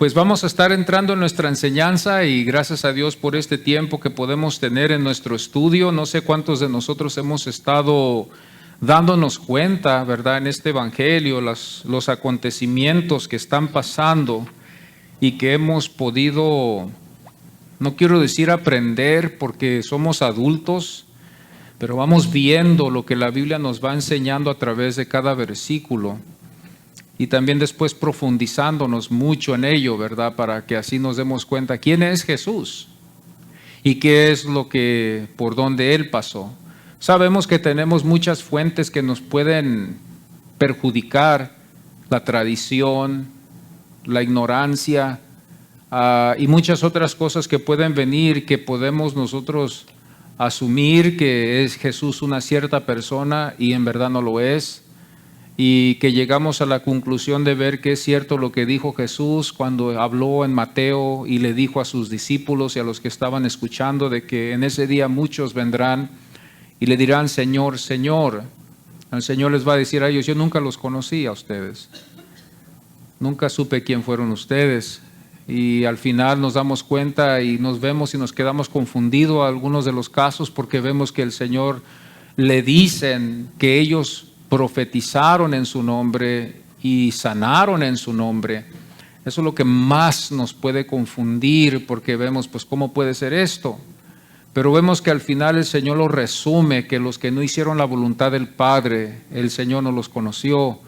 Pues vamos a estar entrando en nuestra enseñanza y gracias a Dios por este tiempo que podemos tener en nuestro estudio. No sé cuántos de nosotros hemos estado dándonos cuenta, ¿verdad?, en este evangelio, los acontecimientos que están pasando y que hemos podido, no quiero decir aprender porque somos adultos, pero vamos viendo lo que la Biblia nos va enseñando a través de cada versículo. Y también después profundizándonos mucho en ello, ¿verdad? Para que así nos demos cuenta quién es Jesús y qué es lo que, por donde Él pasó. Sabemos que tenemos muchas fuentes que nos pueden perjudicar, la tradición, la ignorancia y muchas otras cosas que pueden venir, que podemos nosotros asumir que es Jesús una cierta persona y en verdad no lo es. Y que llegamos a la conclusión de ver que es cierto lo que dijo Jesús cuando habló en Mateo y le dijo a sus discípulos y a los que estaban escuchando de que en ese día muchos vendrán y le dirán, Señor, Señor. El Señor les va a decir a ellos, yo nunca los conocí a ustedes, nunca supe quién fueron ustedes. Y al final nos damos cuenta y nos vemos y nos quedamos confundidos en algunos de los casos porque vemos que el Señor le dicen que ellos profetizaron en su nombre y sanaron en su nombre. Eso es lo que más nos puede confundir porque vemos, pues, ¿cómo puede ser esto? Pero vemos que al final el Señor lo resume, que los que no hicieron la voluntad del Padre, el Señor no los conoció.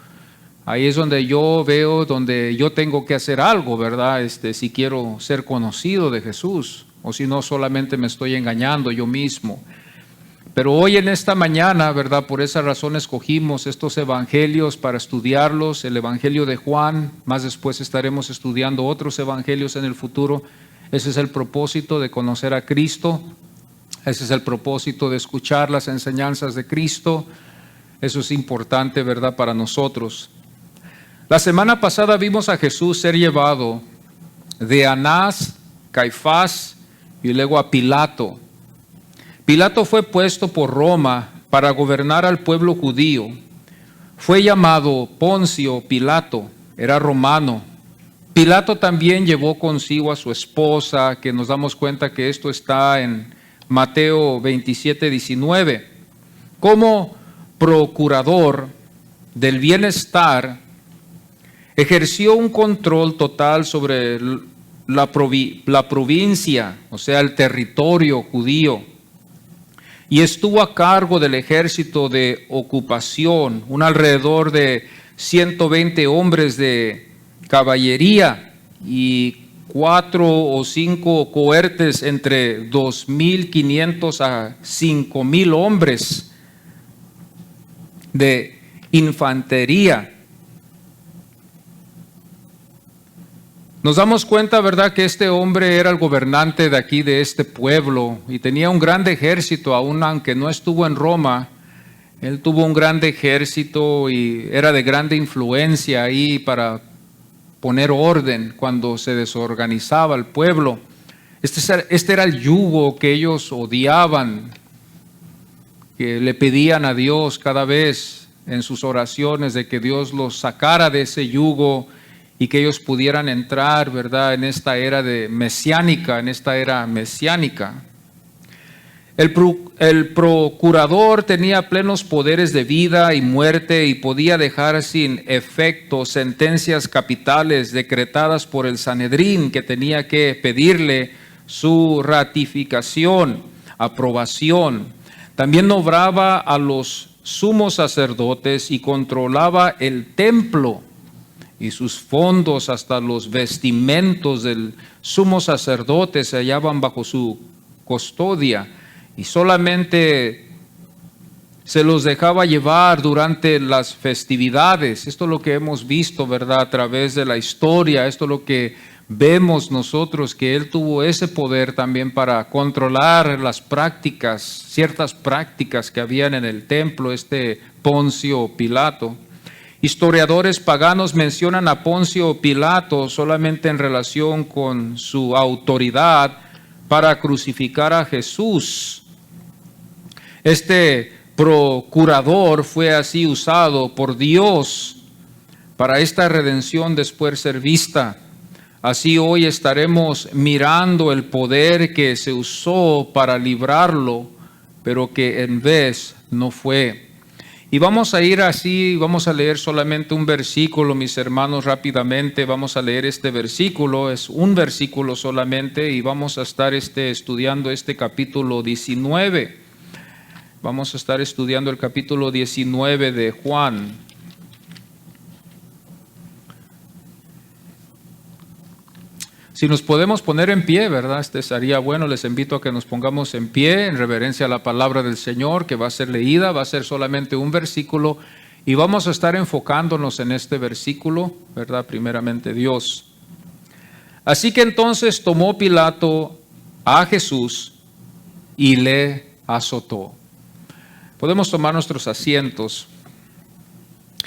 Ahí es donde yo veo, donde yo tengo que hacer algo, ¿verdad? Si quiero ser conocido de Jesús o si no solamente me estoy engañando yo mismo. Pero hoy en esta mañana, ¿verdad?, por esa razón escogimos estos evangelios para estudiarlos, el evangelio de Juan, más después estaremos estudiando otros evangelios en el futuro. Ese es el propósito de conocer a Cristo, ese es el propósito de escuchar las enseñanzas de Cristo. Eso es importante, ¿verdad?, para nosotros. La semana pasada vimos a Jesús ser llevado de Anás, Caifás y luego a Pilato. Pilato fue puesto por Roma para gobernar al pueblo judío. Fue llamado Poncio Pilato, era romano. Pilato también llevó consigo a su esposa, que nos damos cuenta que esto está en Mateo 27:19. Como procurador del bienestar, ejerció un control total sobre la provincia, o sea, el territorio judío. Y estuvo a cargo del ejército de ocupación, un alrededor de 120 hombres de caballería y 4 o 5 cohortes entre 2.500 a 5.000 hombres de infantería. Nos damos cuenta, ¿verdad?, que este hombre era el gobernante de aquí, de este pueblo, y tenía un gran ejército, aun aunque no estuvo en Roma. Él tuvo un gran ejército y era de grande influencia ahí para poner orden cuando se desorganizaba el pueblo. Este era el yugo que ellos odiaban, que le pedían a Dios cada vez en sus oraciones de que Dios los sacara de ese yugo y que ellos pudieran entrar, ¿verdad?, en esta era mesiánica. El procurador tenía plenos poderes de vida y muerte y podía dejar sin efecto sentencias capitales decretadas por el Sanedrín, que tenía que pedirle su ratificación, aprobación. También nombraba a los sumos sacerdotes y controlaba el templo y sus fondos, hasta los vestimentos del sumo sacerdote se hallaban bajo su custodia y solamente se los dejaba llevar durante las festividades. Esto es lo que hemos visto, ¿verdad?, a través de la historia. Esto es lo que vemos nosotros, que él tuvo ese poder también para controlar las prácticas, ciertas prácticas que habían en el templo, Poncio Pilato. Historiadores paganos mencionan a Poncio Pilato solamente en relación con su autoridad para crucificar a Jesús. Este procurador fue así usado por Dios para esta redención después ser vista. Así hoy estaremos mirando el poder que se usó para librarlo, pero que en vez no fue. Y vamos a ir así, vamos a leer solamente un versículo, mis hermanos, rápidamente. Vamos a leer este versículo, es un versículo solamente, y vamos a estar estudiando este capítulo 19. Vamos a estar estudiando el capítulo 19 de Juan. Si nos podemos poner en pie, ¿verdad? Sería bueno. Les invito a que nos pongamos en pie en reverencia a la palabra del Señor, que va a ser leída, va a ser solamente un versículo, y vamos a estar enfocándonos en este versículo, ¿verdad? Primeramente Dios. Así que entonces tomó Pilato a Jesús y le azotó. Podemos tomar nuestros asientos.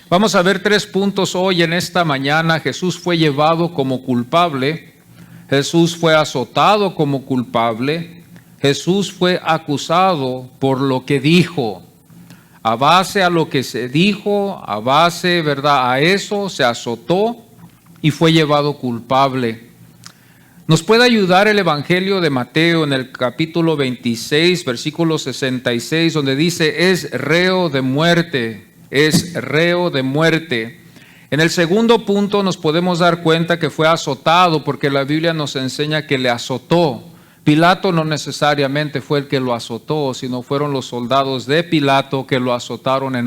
Vamos a ver 3 puntos hoy en esta mañana. Jesús fue llevado como culpable. Jesús fue azotado como culpable. Jesús fue acusado por lo que dijo. A base a lo que se dijo, a base, ¿verdad?, a eso se azotó y fue llevado culpable. Nos puede ayudar el Evangelio de Mateo en el capítulo 26, versículo 66, donde dice: es reo de muerte, es reo de muerte. En el segundo punto nos podemos dar cuenta que fue azotado, porque la Biblia nos enseña que le azotó. Pilato no necesariamente fue el que lo azotó, sino fueron los soldados de Pilato que lo azotaron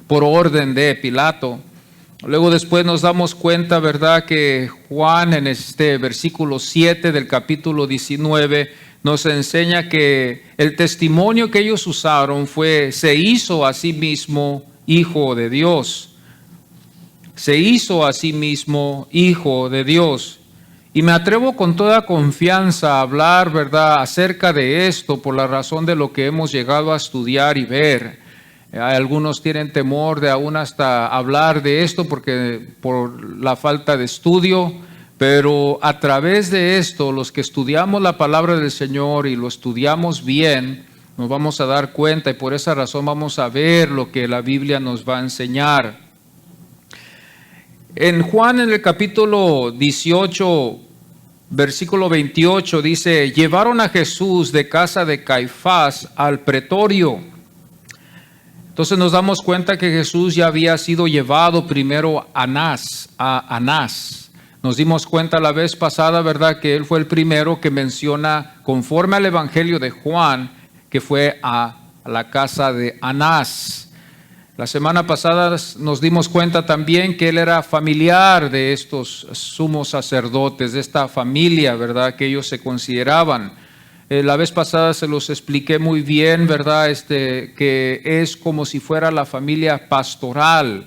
por orden de Pilato. Luego después nos damos cuenta, ¿verdad?, que Juan en este versículo 7 del capítulo 19 nos enseña que el testimonio que ellos usaron se hizo a sí mismo hijo de Dios. Se hizo a sí mismo hijo de Dios. Y me atrevo con toda confianza a hablar, ¿verdad?, acerca de esto por la razón de lo que hemos llegado a estudiar y ver. Algunos tienen temor de aún hasta hablar de esto por la falta de estudio, pero a través de esto, los que estudiamos la palabra del Señor y lo estudiamos bien, nos vamos a dar cuenta, y por esa razón vamos a ver lo que la Biblia nos va a enseñar. En Juan, en el capítulo 18, versículo 28, dice: llevaron a Jesús de casa de Caifás al pretorio. Entonces nos damos cuenta que Jesús ya había sido llevado primero a Anás. Nos dimos cuenta la vez pasada, ¿verdad?, que él fue el primero que menciona, conforme al Evangelio de Juan, que fue a la casa de Anás. La semana pasada nos dimos cuenta también que él era familiar de estos sumos sacerdotes, de esta familia, ¿verdad?, que ellos se consideraban. La vez pasada se los expliqué muy bien, ¿verdad?, que es como si fuera la familia pastoral.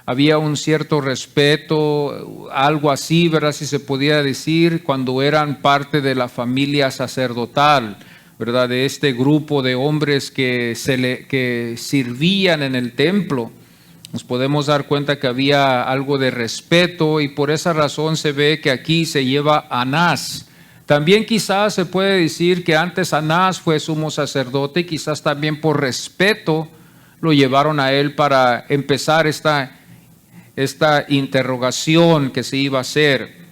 Había un cierto respeto, algo así, ¿verdad?, si se podía decir, cuando eran parte de la familia sacerdotal, ¿verdad?, de este grupo de hombres que sirvían en el templo. Nos podemos dar cuenta que había algo de respeto, y por esa razón se ve que aquí se lleva a Anás. También quizás se puede decir que antes Anás fue sumo sacerdote, y quizás también por respeto lo llevaron a él para empezar esta interrogación que se iba a hacer.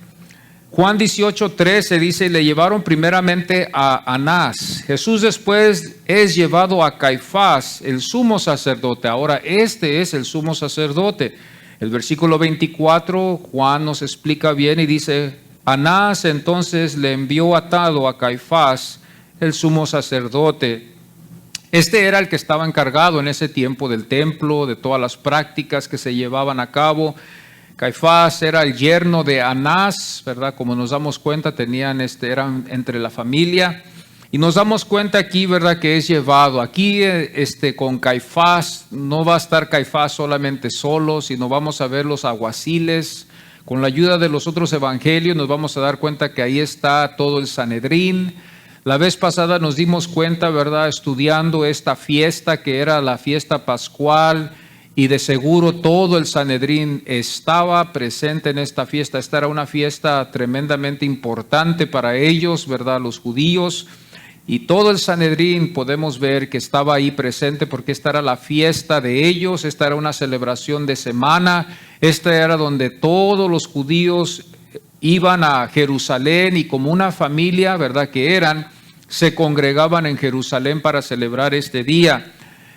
Juan 18:13 dice: le llevaron primeramente a Anás. Jesús después es llevado a Caifás, el sumo sacerdote. Ahora este es el sumo sacerdote. El versículo 24, Juan nos explica bien y dice: Anás entonces le envió atado a Caifás, el sumo sacerdote. Este era el que estaba encargado en ese tiempo del templo, de todas las prácticas que se llevaban a cabo. Caifás era el yerno de Anás, ¿verdad? Como nos damos cuenta, eran entre la familia. Y nos damos cuenta aquí, ¿verdad?, que es llevado. Aquí con Caifás, no va a estar Caifás solamente solo, sino vamos a ver los alguaciles. Con la ayuda de los otros evangelios nos vamos a dar cuenta que ahí está todo el Sanedrín. La vez pasada nos dimos cuenta, ¿verdad?, estudiando esta fiesta que era la fiesta pascual, y de seguro todo el Sanedrín estaba presente en esta fiesta. Esta era una fiesta tremendamente importante para ellos, ¿verdad?, los judíos. Y todo el Sanedrín podemos ver que estaba ahí presente, porque esta era la fiesta de ellos, esta era una celebración de semana, esta era donde todos los judíos iban a Jerusalén y como una familia, ¿verdad?, que eran, se congregaban en Jerusalén para celebrar este día.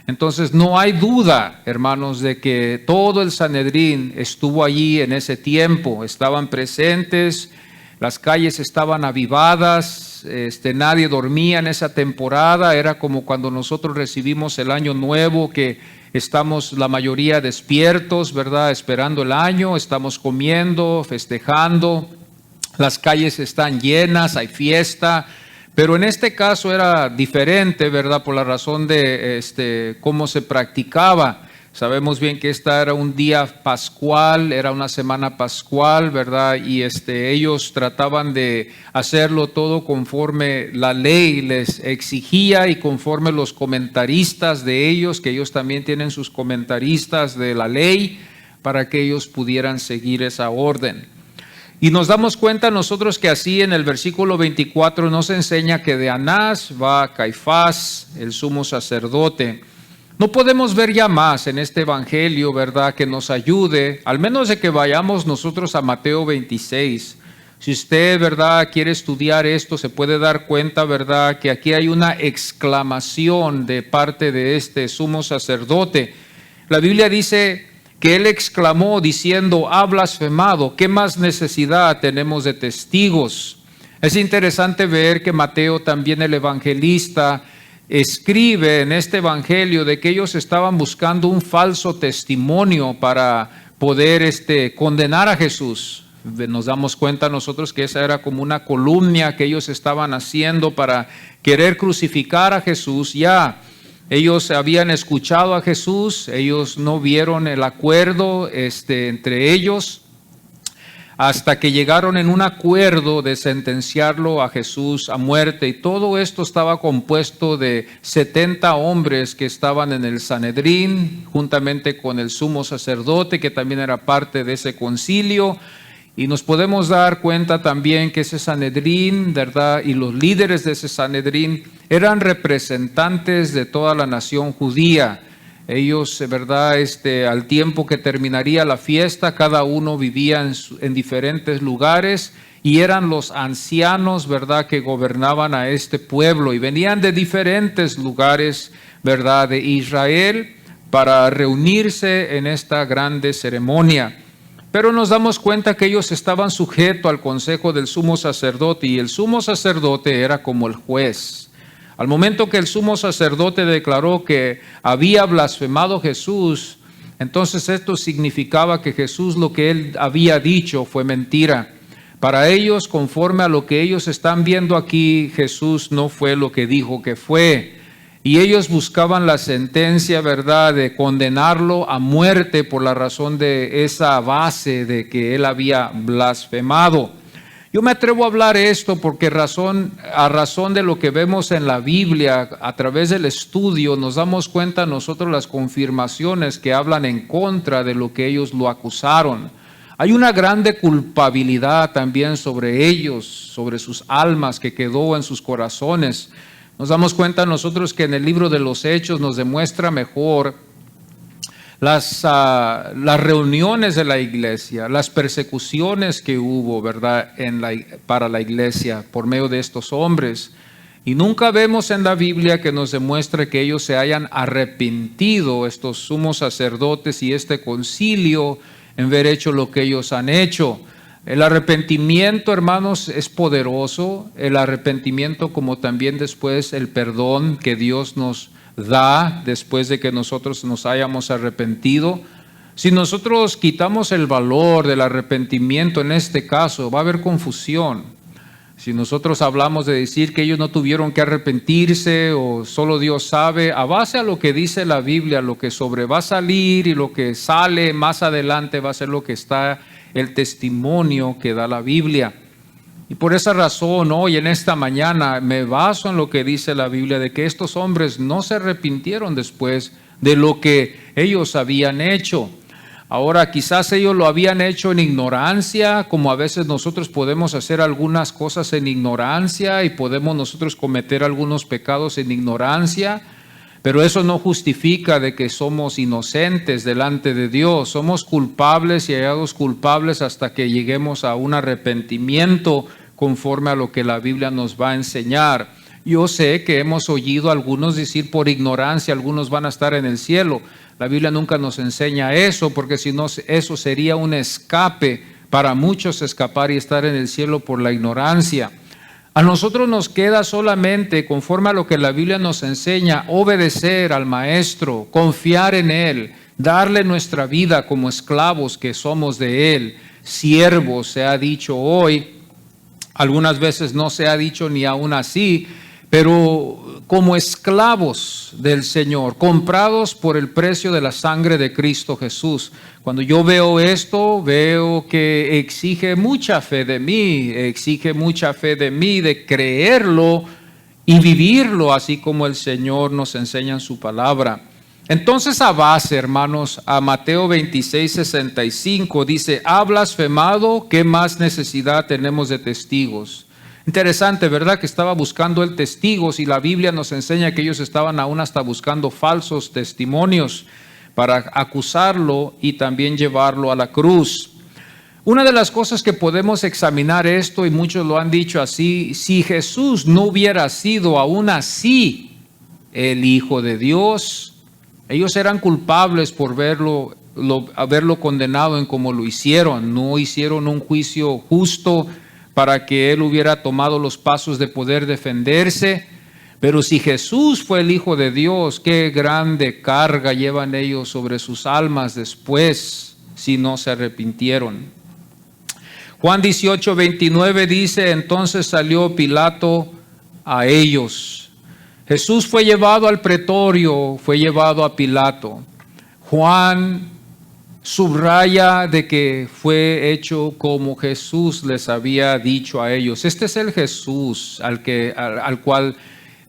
Entonces no hay duda, hermanos, de que todo el Sanedrín estuvo allí en ese tiempo, estaban presentes, las calles estaban avivadas, nadie dormía en esa temporada. Era como cuando nosotros recibimos el año nuevo, que estamos la mayoría despiertos, ¿verdad?, esperando el año, estamos comiendo, festejando, las calles están llenas, hay fiesta. Pero en este caso era diferente, ¿verdad?, por la razón de cómo se practicaba. Sabemos bien que esta era un día pascual, era una semana pascual, ¿verdad? Y ellos trataban de hacerlo todo conforme la ley les exigía y conforme los comentaristas de ellos, que ellos también tienen sus comentaristas de la ley, para que ellos pudieran seguir esa orden. Y nos damos cuenta nosotros que así en el versículo 24 nos enseña que de Anás va Caifás, el sumo sacerdote. No podemos ver ya más en este evangelio, ¿verdad?, que nos ayude, al menos de que vayamos nosotros a Mateo 26. Si usted, ¿verdad?, quiere estudiar esto, se puede dar cuenta, ¿verdad?, que aquí hay una exclamación de parte de este sumo sacerdote. La Biblia dice que él exclamó diciendo: ha blasfemado, ¿qué más necesidad tenemos de testigos? Es interesante ver que Mateo, también el evangelista, escribe en este evangelio de que ellos estaban buscando un falso testimonio para poder condenar a Jesús. Nos damos cuenta nosotros que esa era como una calumnia que ellos estaban haciendo para querer crucificar a Jesús. Ya ellos habían escuchado a Jesús, ellos no vieron el acuerdo entre ellos, hasta que llegaron en un acuerdo de sentenciarlo a Jesús a muerte. Y todo esto estaba compuesto de 70 hombres que estaban en el Sanedrín, juntamente con el sumo sacerdote, que también era parte de ese concilio. Y nos podemos dar cuenta también que ese Sanedrín, ¿verdad?, y los líderes de ese Sanedrín eran representantes de toda la nación judía. Ellos, ¿verdad?, al tiempo que terminaría la fiesta, cada uno vivía en diferentes lugares y eran los ancianos, ¿verdad?, que gobernaban a este pueblo y venían de diferentes lugares, ¿verdad?, de Israel para reunirse en esta grande ceremonia. Pero nos damos cuenta que ellos estaban sujetos al consejo del sumo sacerdote, y el sumo sacerdote era como el juez. Al momento que el sumo sacerdote declaró que había blasfemado Jesús, entonces esto significaba que Jesús, lo que él había dicho, fue mentira. Para ellos, conforme a lo que ellos están viendo aquí, Jesús no fue lo que dijo que fue. Y ellos buscaban la sentencia, ¿verdad?, de condenarlo a muerte por la razón de esa base de que él había blasfemado. Yo me atrevo a hablar esto porque a razón de lo que vemos en la Biblia, a través del estudio, nos damos cuenta nosotros las confirmaciones que hablan en contra de lo que ellos lo acusaron. Hay una grande culpabilidad también sobre ellos, sobre sus almas que quedó en sus corazones. Nos damos cuenta nosotros que en el libro de los Hechos nos demuestra mejor las reuniones de la iglesia, las persecuciones que hubo, ¿verdad?, para la iglesia por medio de estos hombres. Y nunca vemos en la Biblia que nos demuestre que ellos se hayan arrepentido, estos sumos sacerdotes y este concilio, en haber hecho lo que ellos han hecho. El arrepentimiento, hermanos, es poderoso. El arrepentimiento, como también después el perdón que Dios nos da después de que nosotros nos hayamos arrepentido. Si nosotros quitamos el valor del arrepentimiento en este caso, va a haber confusión. Si nosotros hablamos de decir que ellos no tuvieron que arrepentirse o solo Dios sabe, a base a lo que dice la Biblia, lo que sobre va a salir y lo que sale más adelante va a ser lo que está el testimonio que da la Biblia. Y por esa razón, hoy en esta mañana me baso en lo que dice la Biblia, de que estos hombres no se arrepintieron después de lo que ellos habían hecho. Ahora, quizás ellos lo habían hecho en ignorancia, como a veces nosotros podemos hacer algunas cosas en ignorancia y podemos nosotros cometer algunos pecados en ignorancia. Pero eso no justifica de que somos inocentes delante de Dios. Somos culpables y hallados culpables hasta que lleguemos a un arrepentimiento conforme a lo que la Biblia nos va a enseñar. Yo sé que hemos oído a algunos decir por ignorancia, algunos van a estar en el cielo. La Biblia nunca nos enseña eso, porque si no, eso sería un escape para muchos, escapar y estar en el cielo por la ignorancia. A nosotros nos queda solamente, conforme a lo que la Biblia nos enseña, obedecer al Maestro, confiar en Él, darle nuestra vida como esclavos que somos de Él, siervos, se ha dicho hoy. Algunas veces no se ha dicho ni aún así, pero como esclavos del Señor, comprados por el precio de la sangre de Cristo Jesús. Cuando yo veo esto, veo que exige mucha fe de mí, de creerlo y vivirlo, así como el Señor nos enseña en su palabra. Entonces, a base, hermanos, a Mateo 26:65 dice: ha blasfemado, ¿qué más necesidad tenemos de testigos? Interesante, ¿verdad? Que estaba buscando el testigos, y la Biblia nos enseña que ellos estaban aún hasta buscando falsos testimonios para acusarlo y también llevarlo a la cruz. Una de las cosas que podemos examinar esto, y muchos lo han dicho así: si Jesús no hubiera sido aún así el Hijo de Dios, ellos eran culpables por haberlo condenado en como lo hicieron. No hicieron un juicio justo para que Él hubiera tomado los pasos de poder defenderse. Pero si Jesús fue el Hijo de Dios, qué grande carga llevan ellos sobre sus almas después, si no se arrepintieron. Juan 18:29 dice: entonces salió Pilato a ellos. Jesús fue llevado al pretorio, fue llevado a Pilato. Juan subraya de que fue hecho como Jesús les había dicho a ellos. Este es el Jesús al cual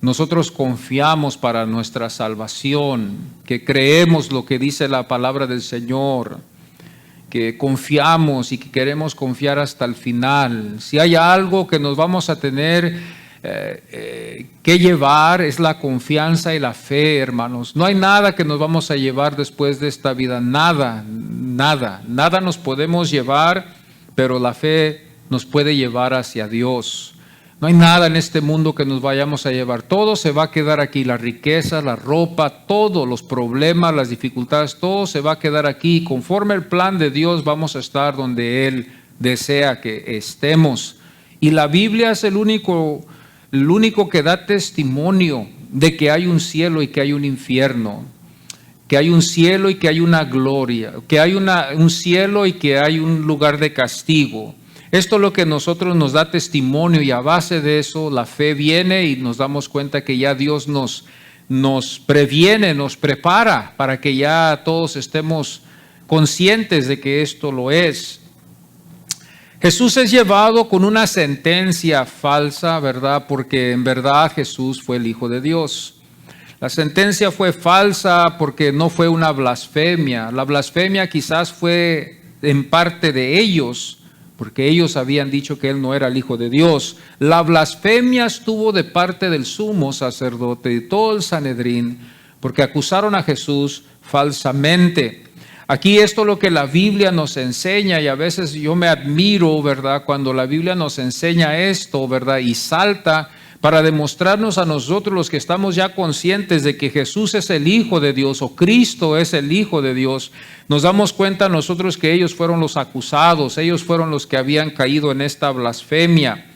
nosotros confiamos para nuestra salvación, que creemos lo que dice la palabra del Señor, que confiamos y que queremos confiar hasta el final. Si hay algo que nos vamos a tener que llevar, es la confianza y la fe, hermanos. No hay nada que nos vamos a llevar después de esta vida, nada nos podemos llevar, pero la fe nos puede llevar hacia Dios. No hay nada en este mundo que nos vayamos a llevar, todo se va a quedar aquí, la riqueza, la ropa, todos los problemas, las dificultades, todo se va a quedar aquí. Conforme el plan de Dios vamos a estar donde Él desea que estemos. Y la Biblia es el único que da testimonio de que hay un cielo y que hay un infierno, que hay un cielo y que hay una gloria, que hay un cielo y que hay un lugar de castigo. Esto es lo que nosotros nos da testimonio, y a base de eso la fe viene y nos damos cuenta que ya Dios nos previene, nos prepara para que ya todos estemos conscientes de que esto lo es. Jesús es llevado con una sentencia falsa, ¿verdad? Porque en verdad Jesús fue el Hijo de Dios. La sentencia fue falsa porque no fue una blasfemia. La blasfemia quizás fue en parte de ellos, porque ellos habían dicho que Él no era el Hijo de Dios. La blasfemia estuvo de parte del sumo sacerdote y todo el Sanedrín, porque acusaron a Jesús falsamente. Aquí esto es lo que la Biblia nos enseña, y a veces yo me admiro, ¿verdad?, cuando la Biblia nos enseña esto, ¿verdad?, y salta para demostrarnos a nosotros, los que estamos ya conscientes de que Jesús es el Hijo de Dios o Cristo es el Hijo de Dios. Nos damos cuenta nosotros que ellos fueron los acusados, ellos fueron los que habían caído en esta blasfemia.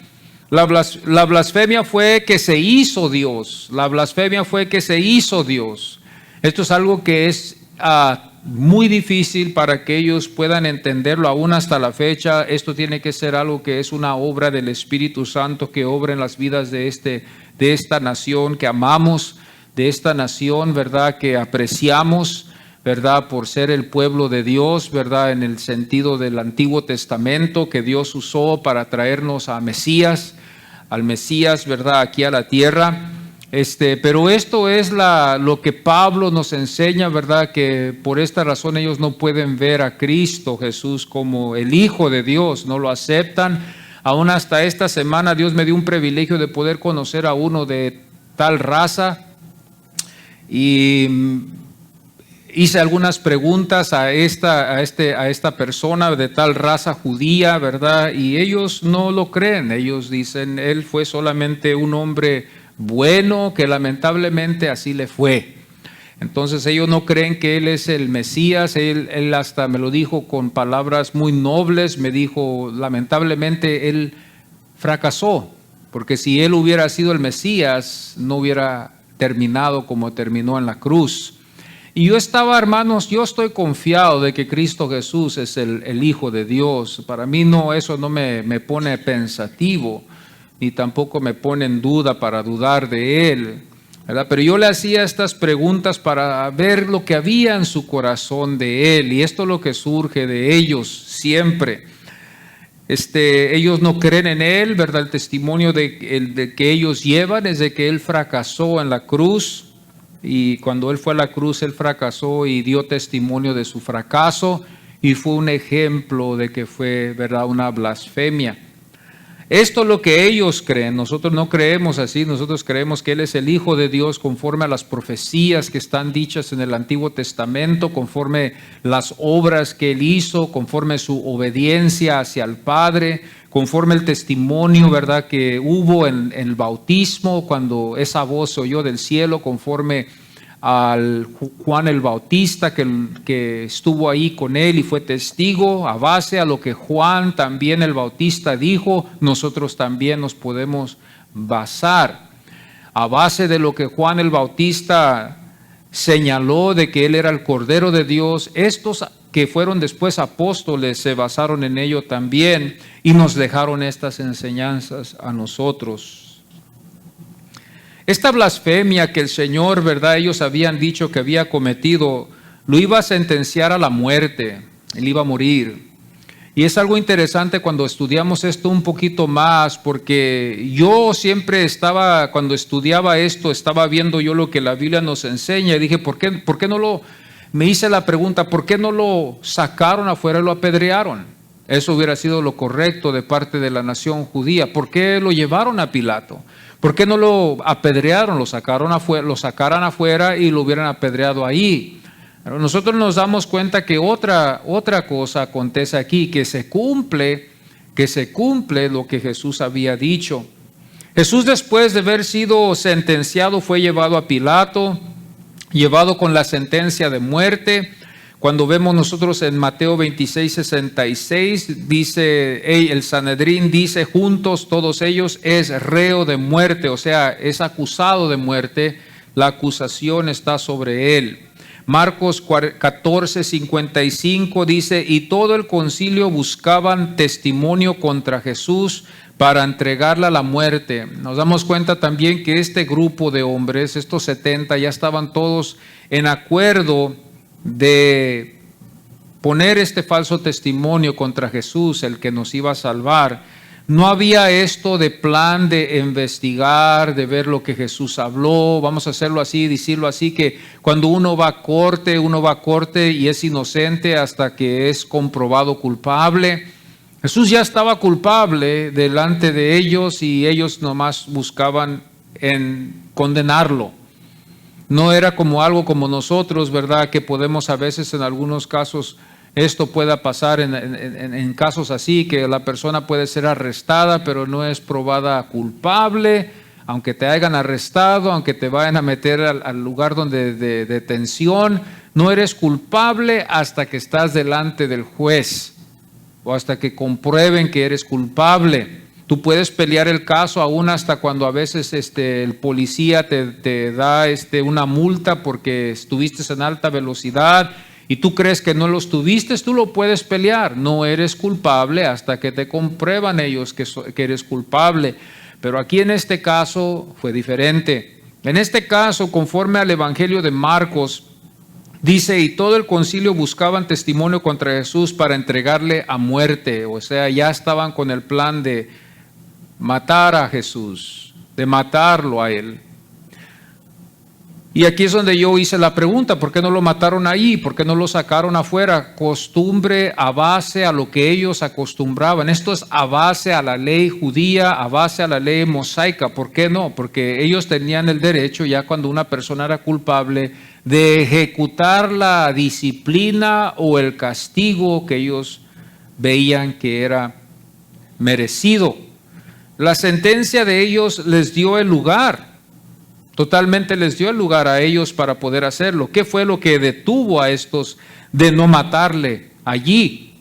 La blasfemia fue que se hizo Dios, la blasfemia fue que se hizo Dios. Esto es algo que es muy difícil para que ellos puedan entenderlo aún hasta la fecha. Esto tiene que ser algo que es una obra del Espíritu Santo que obra en las vidas de esta nación que amamos, de esta nación, ¿verdad?, que apreciamos, ¿verdad?, por ser el pueblo de Dios, ¿verdad?, en el sentido del Antiguo Testamento que Dios usó para traernos al Mesías, ¿verdad?, aquí a la tierra. Pero esto es lo que Pablo nos enseña, ¿verdad?, que por esta razón ellos no pueden ver a Cristo Jesús como el Hijo de Dios, no lo aceptan. Aún hasta esta semana Dios me dio un privilegio de poder conocer a uno de tal raza, y hice algunas preguntas a esta persona de tal raza judía, ¿verdad? Y ellos no lo creen. Ellos dicen, él fue solamente un hombre bueno que lamentablemente así le fue. Entonces ellos no creen que él es el Mesías. Él hasta me lo dijo con palabras muy nobles. Me dijo, lamentablemente él fracasó, porque si él hubiera sido el Mesías, no hubiera terminado como terminó en la cruz. Y yo estaba, hermanos, yo estoy confiado de que Cristo Jesús es el Hijo de Dios. Para mí eso no me pone pensativo, ni tampoco me pone en duda para dudar de Él, ¿verdad? Pero yo le hacía estas preguntas para ver lo que había en su corazón de Él. Y esto es lo que surge de ellos siempre. Ellos no creen en Él, ¿verdad? El testimonio de que ellos llevan es de que Él fracasó en la cruz. Y cuando Él fue a la cruz, Él fracasó y dio testimonio de su fracaso. Y fue un ejemplo de que fue, ¿verdad?, una blasfemia. Esto es lo que ellos creen. Nosotros no creemos así. Nosotros creemos que Él es el Hijo de Dios conforme a las profecías que están dichas en el Antiguo Testamento, conforme las obras que Él hizo, conforme su obediencia hacia el Padre, conforme el testimonio, ¿verdad?, que hubo en el bautismo, cuando esa voz se oyó del cielo, conforme al Juan el Bautista que estuvo ahí con él y fue testigo. A base a lo que Juan también el Bautista dijo, nosotros también nos podemos basar. A base de lo que Juan el Bautista señaló de que él era el Cordero de Dios, estos que fueron después apóstoles se basaron en ello también y nos dejaron estas enseñanzas a nosotros. Esta blasfemia que el Señor, ¿verdad?, ellos habían dicho que había cometido, lo iba a sentenciar a la muerte. Él iba a morir. Y es algo interesante cuando estudiamos esto un poquito más, porque yo siempre cuando estudiaba esto, estaba viendo yo lo que la Biblia nos enseña y dije, ¿por qué no me hice la pregunta, ¿por qué no lo sacaron afuera y lo apedrearon? Eso hubiera sido lo correcto de parte de la nación judía. ¿Por qué lo llevaron a Pilato? ¿Por qué no lo apedrearon, lo sacaran afuera y lo hubieran apedreado ahí? Pero nosotros nos damos cuenta que otra cosa acontece aquí, que se cumple lo que Jesús había dicho. Jesús, después de haber sido sentenciado, fue llevado a Pilato, llevado con la sentencia de muerte. Cuando vemos nosotros en Mateo 26:66, dice, el Sanedrín dice juntos, todos ellos, es reo de muerte, o sea, es acusado de muerte, la acusación está sobre él. Marcos 14:55 dice, y todo el concilio buscaban testimonio contra Jesús para entregarla a la muerte. Nos damos cuenta también que este grupo de hombres, estos 70, ya estaban todos en acuerdo de poner este falso testimonio contra Jesús, el que nos iba a salvar. No había esto de plan de investigar, de ver lo que Jesús habló. Vamos a hacerlo así, decirlo así, que cuando uno va a corte y es inocente hasta que es comprobado culpable. Jesús ya estaba culpable delante de ellos y ellos nomás buscaban en condenarlo. No era como algo como nosotros, ¿verdad?, que podemos a veces en algunos casos, esto pueda pasar en casos así, que la persona puede ser arrestada, pero no es probada culpable, aunque te hayan arrestado, aunque te vayan a meter al lugar de detención, no eres culpable hasta que estás delante del juez o hasta que comprueben que eres culpable. Tú puedes pelear el caso aún hasta cuando a veces el policía te da una multa porque estuviste en alta velocidad y tú crees que no lo estuviste, tú lo puedes pelear. No eres culpable hasta que te comprueban ellos que eres culpable. Pero aquí en este caso fue diferente. En este caso, conforme al Evangelio de Marcos, dice, y todo el concilio buscaban testimonio contra Jesús para entregarle a muerte. O sea, ya estaban con el plan de matar a Jesús, de matarlo a él. Y aquí es donde yo hice la pregunta, ¿por qué no lo mataron ahí? ¿Por qué no lo sacaron afuera? Costumbre a base a lo que ellos acostumbraban. Esto es a base a la ley judía, a base a la ley mosaica. ¿Por qué no? Porque ellos tenían el derecho, ya cuando una persona era culpable, de ejecutar la disciplina o el castigo que ellos veían que era merecido. La sentencia de ellos les dio el lugar. Totalmente les dio el lugar a ellos para poder hacerlo. ¿Qué fue lo que detuvo a estos de no matarle allí?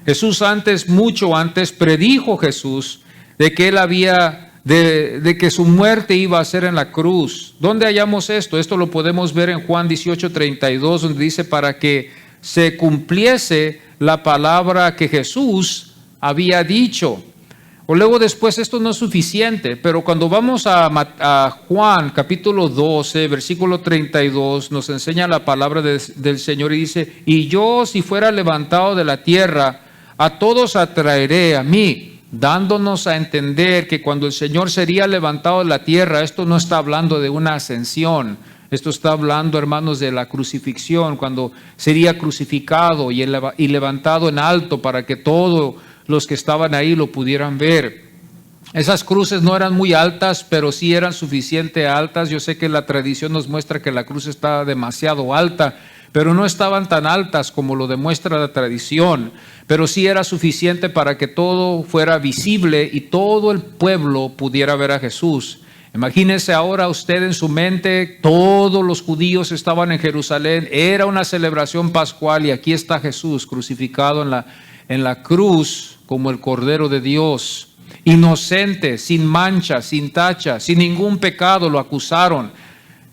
Jesús mucho antes, predijo Jesús de que él de que su muerte iba a ser en la cruz. ¿Dónde hallamos esto? Esto lo podemos ver en Juan 18:32, donde dice: para que se cumpliese la palabra que Jesús había dicho. O luego después, esto no es suficiente, pero cuando vamos a Juan capítulo 12, versículo 32, nos enseña la palabra del Señor y dice: y yo, si fuera levantado de la tierra, a todos atraeré a mí, dándonos a entender que cuando el Señor sería levantado de la tierra, esto no está hablando de una ascensión, esto está hablando, hermanos, de la crucifixión, cuando sería crucificado y levantado en alto para que todos los que estaban ahí lo pudieran ver. Esas cruces no eran muy altas, pero sí eran suficientemente altas. Yo sé que la tradición nos muestra que la cruz está demasiado alta, pero no estaban tan altas como lo demuestra la tradición, pero sí era suficiente para que todo fuera visible y todo el pueblo pudiera ver a Jesús. Imagínese ahora usted en su mente, todos los judíos estaban en Jerusalén, era una celebración pascual y aquí está Jesús crucificado en la cruz como el Cordero de Dios, inocente, sin mancha, sin tacha, sin ningún pecado, lo acusaron.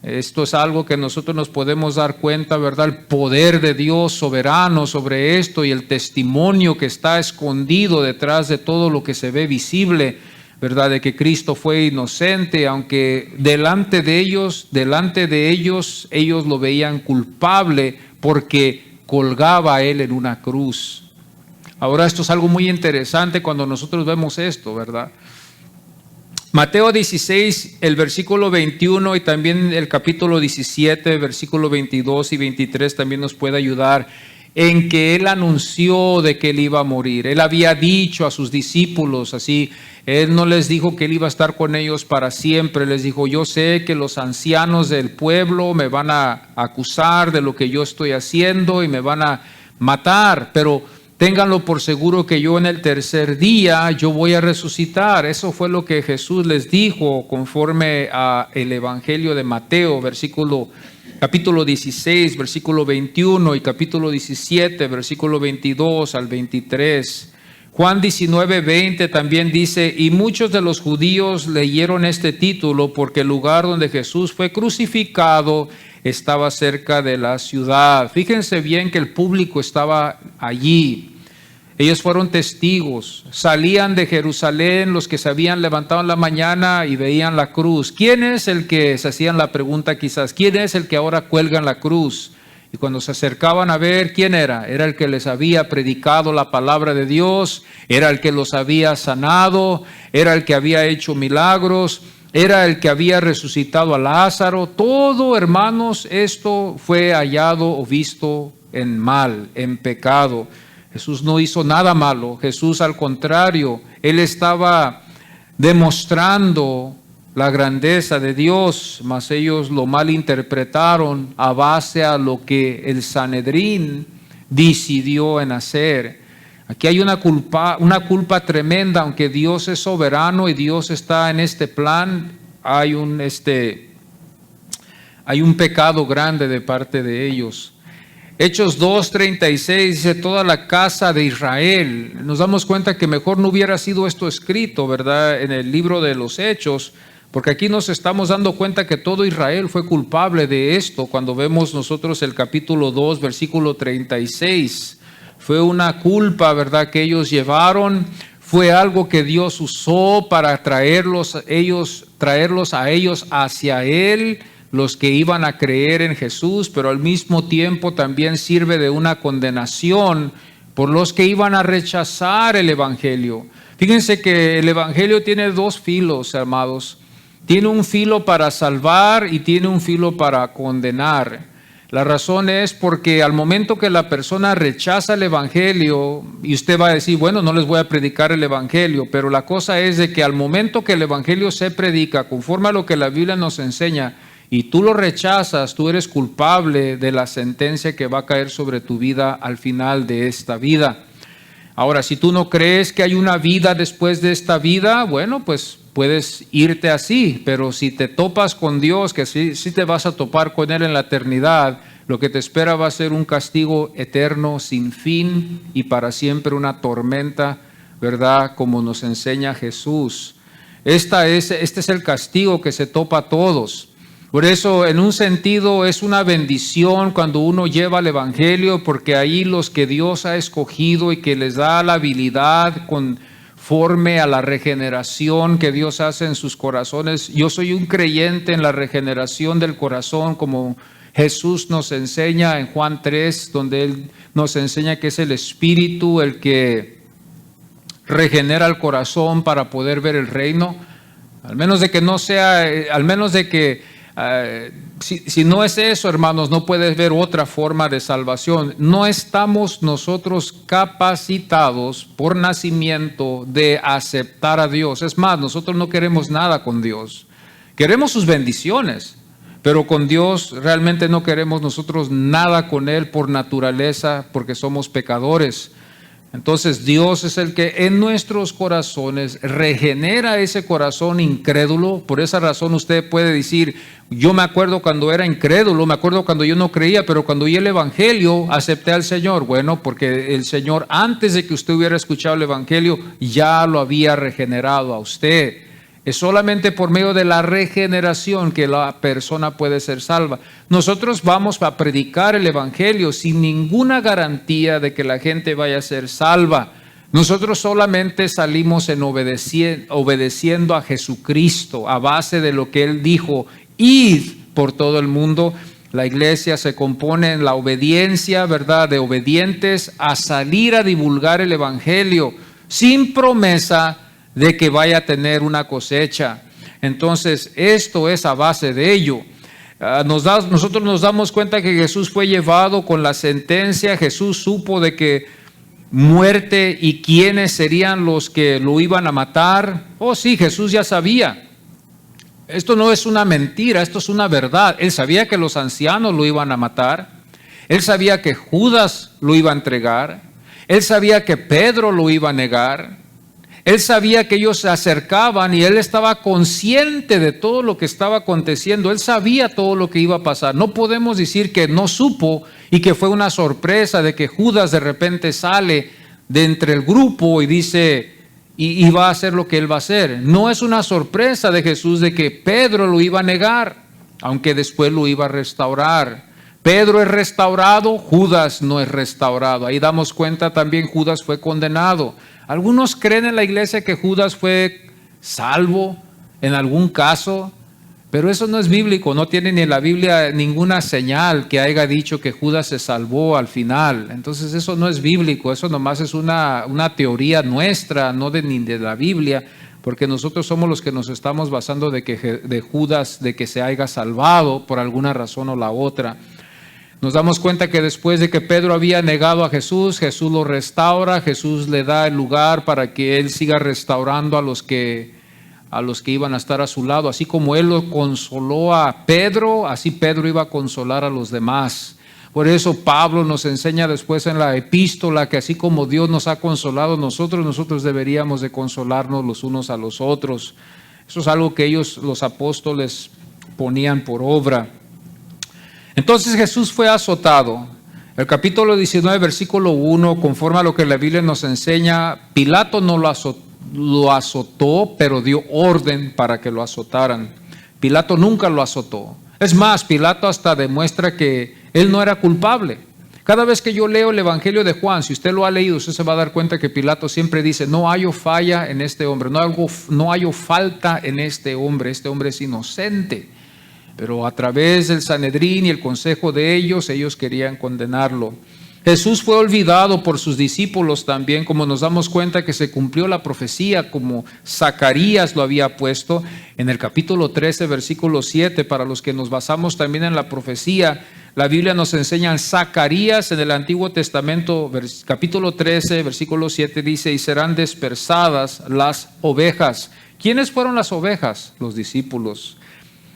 Esto es algo que nosotros nos podemos dar cuenta, ¿verdad? El poder de Dios soberano sobre esto y el testimonio que está escondido detrás de todo lo que se ve visible, ¿verdad? De que Cristo fue inocente, aunque delante de ellos, ellos lo veían culpable porque colgaba a él en una cruz. Ahora esto es algo muy interesante cuando nosotros vemos esto, ¿verdad? Mateo 16, el versículo 21 y también el capítulo 17, versículo 22 y 23 también nos puede ayudar en que él anunció de que él iba a morir. Él había dicho a sus discípulos así, él no les dijo que él iba a estar con ellos para siempre, les dijo: yo sé que los ancianos del pueblo me van a acusar de lo que yo estoy haciendo y me van a matar, pero ténganlo por seguro que yo en el tercer día yo voy a resucitar. Eso fue lo que Jesús les dijo conforme a el Evangelio de Mateo, capítulo 16, versículo 21 y capítulo 17, versículo 22 al 23. Juan 19, 20 también dice: y muchos de los judíos leyeron este título porque el lugar donde Jesús fue crucificado estaba cerca de la ciudad. Fíjense bien que el público estaba allí. Ellos fueron testigos. Salían de Jerusalén los que se habían levantado en la mañana y veían la cruz. ¿Quién es el que, se hacían la pregunta quizás, quién es el que ahora cuelga en la cruz? Y cuando se acercaban a ver, ¿quién era? Era el que les había predicado la palabra de Dios, era el que los había sanado, era el que había hecho milagros, era el que había resucitado a Lázaro. Todo, hermanos, esto fue hallado o visto en mal, en pecado. Jesús no hizo nada malo. Jesús, al contrario, él estaba demostrando la grandeza de Dios, mas ellos lo malinterpretaron a base a lo que el Sanedrín decidió en hacer. Aquí hay una culpa tremenda, aunque Dios es soberano y Dios está en este plan, hay un pecado grande de parte de ellos. Hechos 2:36 dice: toda la casa de Israel. Nos damos cuenta que mejor no hubiera sido esto escrito, ¿verdad?, en el libro de los Hechos, porque aquí nos estamos dando cuenta que todo Israel fue culpable de esto. Cuando vemos nosotros el capítulo 2, versículo 36, fue una culpa, ¿verdad?, que ellos llevaron. Fue algo que Dios usó para traerlos a ellos hacia Él, los que iban a creer en Jesús, pero al mismo tiempo también sirve de una condenación por los que iban a rechazar el Evangelio. Fíjense que el Evangelio tiene dos filos, amados. Tiene un filo para salvar y tiene un filo para condenar. La razón es porque al momento que la persona rechaza el evangelio, y usted va a decir, bueno, no les voy a predicar el evangelio, pero la cosa es de que al momento que el evangelio se predica conforme a lo que la Biblia nos enseña, y tú lo rechazas, tú eres culpable de la sentencia que va a caer sobre tu vida al final de esta vida. Ahora, si tú no crees que hay una vida después de esta vida, bueno, pues puedes irte así, pero si te topas con Dios, que sí te vas a topar con Él en la eternidad, lo que te espera va a ser un castigo eterno, sin fin y para siempre una tormenta, ¿verdad? Como nos enseña Jesús. Este es el castigo que se topa a todos. Por eso, en un sentido, es una bendición cuando uno lleva el evangelio, porque ahí los que Dios ha escogido y que les da la habilidad conforme a la regeneración que Dios hace en sus corazones. Yo soy un creyente en la regeneración del corazón, como Jesús nos enseña en Juan 3, donde Él nos enseña que es el Espíritu el que regenera el corazón para poder ver el reino. Al menos de que no sea, si no es eso, hermanos, no puedes ver otra forma de salvación. No estamos nosotros capacitados por nacimiento de aceptar a Dios. Es más, nosotros no queremos nada con Dios. Queremos sus bendiciones, pero con Dios realmente no queremos nosotros nada con Él por naturaleza, porque somos pecadores. Entonces Dios es el que en nuestros corazones regenera ese corazón incrédulo. Por esa razón usted puede decir, yo me acuerdo cuando era incrédulo, me acuerdo cuando yo no creía, pero cuando oí el evangelio acepté al Señor. Bueno, porque el Señor, antes de que usted hubiera escuchado el evangelio, ya lo había regenerado a usted. Es solamente por medio de la regeneración que la persona puede ser salva. Nosotros vamos a predicar el evangelio sin ninguna garantía de que la gente vaya a ser salva. Nosotros solamente salimos en obedeciendo a Jesucristo a base de lo que Él dijo, id por todo el mundo. La iglesia se compone en la obediencia, ¿verdad?, de obedientes a salir a divulgar el evangelio sin promesa de que vaya a tener una cosecha. Entonces, esto es a base de ello. Nosotros nos damos cuenta que Jesús fue llevado con la sentencia. Jesús supo de que muerte y quiénes serían los que lo iban a matar. Oh, sí, Jesús ya sabía. Esto no es una mentira, esto es una verdad. Él sabía que los ancianos lo iban a matar. Él sabía que Judas lo iba a entregar. Él sabía que Pedro lo iba a negar. Él sabía que ellos se acercaban y Él estaba consciente de todo lo que estaba aconteciendo. Él sabía todo lo que iba a pasar. No podemos decir que no supo y que fue una sorpresa de que Judas de repente sale de entre el grupo y dice, y va a hacer lo que Él va a hacer. No es una sorpresa de Jesús de que Pedro lo iba a negar, aunque después lo iba a restaurar. Pedro es restaurado, Judas no es restaurado. Ahí damos cuenta también Judas fue condenado. Algunos creen en la iglesia que Judas fue salvo en algún caso, pero eso no es bíblico. No tiene ni en la Biblia ninguna señal que haya dicho que Judas se salvó al final. Entonces eso no es bíblico, eso nomás es una teoría nuestra, no ni de la Biblia, porque nosotros somos los que nos estamos basando de Judas, de que se haya salvado por alguna razón o la otra. Nos damos cuenta que después de que Pedro había negado a Jesús, Jesús lo restaura, Jesús le da el lugar para que Él siga restaurando a los que iban a estar a su lado. Así como Él lo consoló a Pedro, así Pedro iba a consolar a los demás. Por eso Pablo nos enseña después en la epístola que así como Dios nos ha consolado a nosotros deberíamos de consolarnos los unos a los otros. Eso es algo que ellos, los apóstoles, ponían por obra. Entonces Jesús fue azotado. El capítulo 19, versículo 1, conforme a lo que la Biblia nos enseña, Pilato no lo azotó, pero dio orden para que lo azotaran. Pilato nunca lo azotó. Es más, Pilato hasta demuestra que él no era culpable. Cada vez que yo leo el Evangelio de Juan, si usted lo ha leído, usted se va a dar cuenta que Pilato siempre dice, no hallo falla en este hombre, no hallo falta en este hombre es inocente. Pero a través del Sanedrín y el consejo de ellos querían condenarlo. Jesús fue olvidado por sus discípulos también, como nos damos cuenta que se cumplió la profecía, como Zacarías lo había puesto en el capítulo 13, versículo 7, para los que nos basamos también en la profecía. La Biblia nos enseña en Zacarías, en el Antiguo Testamento, capítulo 13, versículo 7, dice: y serán dispersadas las ovejas. ¿Quiénes fueron las ovejas? Los discípulos.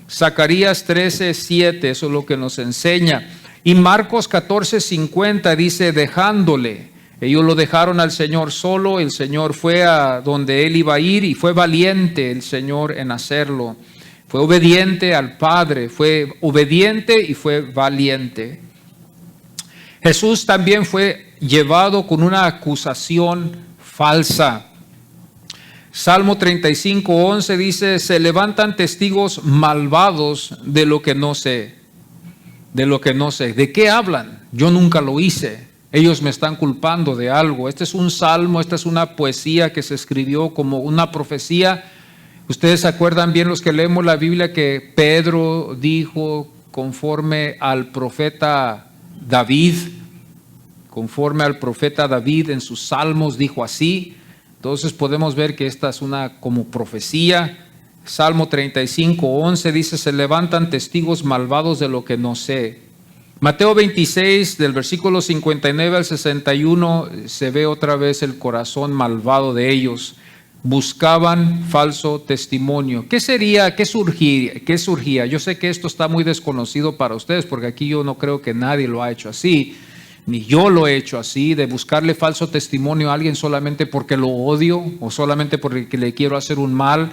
Zacarías 13, 7, eso es lo que nos enseña. Y Marcos 14, 50 dice: dejándole, ellos lo dejaron al Señor solo, el Señor fue a donde él iba a ir y fue valiente el Señor en hacerlo. Fue obediente al Padre, fue obediente y fue valiente. Jesús también fue llevado con una acusación falsa. Salmo 35, 11 dice: se levantan testigos malvados de lo que no sé. De lo que no sé. ¿De qué hablan? Yo nunca lo hice. Ellos me están culpando de algo. Este es un salmo, esta es una poesía que se escribió como una profecía. Ustedes se acuerdan bien, los que leemos la Biblia, que Pedro dijo conforme al profeta David, en sus salmos dijo así. Entonces podemos ver que esta es una como profecía. Salmo 35, 11 dice: se levantan testigos malvados de lo que no sé. Mateo 26, del versículo 59 al 61, se ve otra vez el corazón malvado de ellos. Buscaban falso testimonio. ¿Qué sería? ¿Qué surgía? Yo sé que esto está muy desconocido para ustedes, porque aquí yo no creo que nadie lo ha hecho así, ni yo lo he hecho así, de buscarle falso testimonio a alguien solamente porque lo odio o solamente porque le quiero hacer un mal.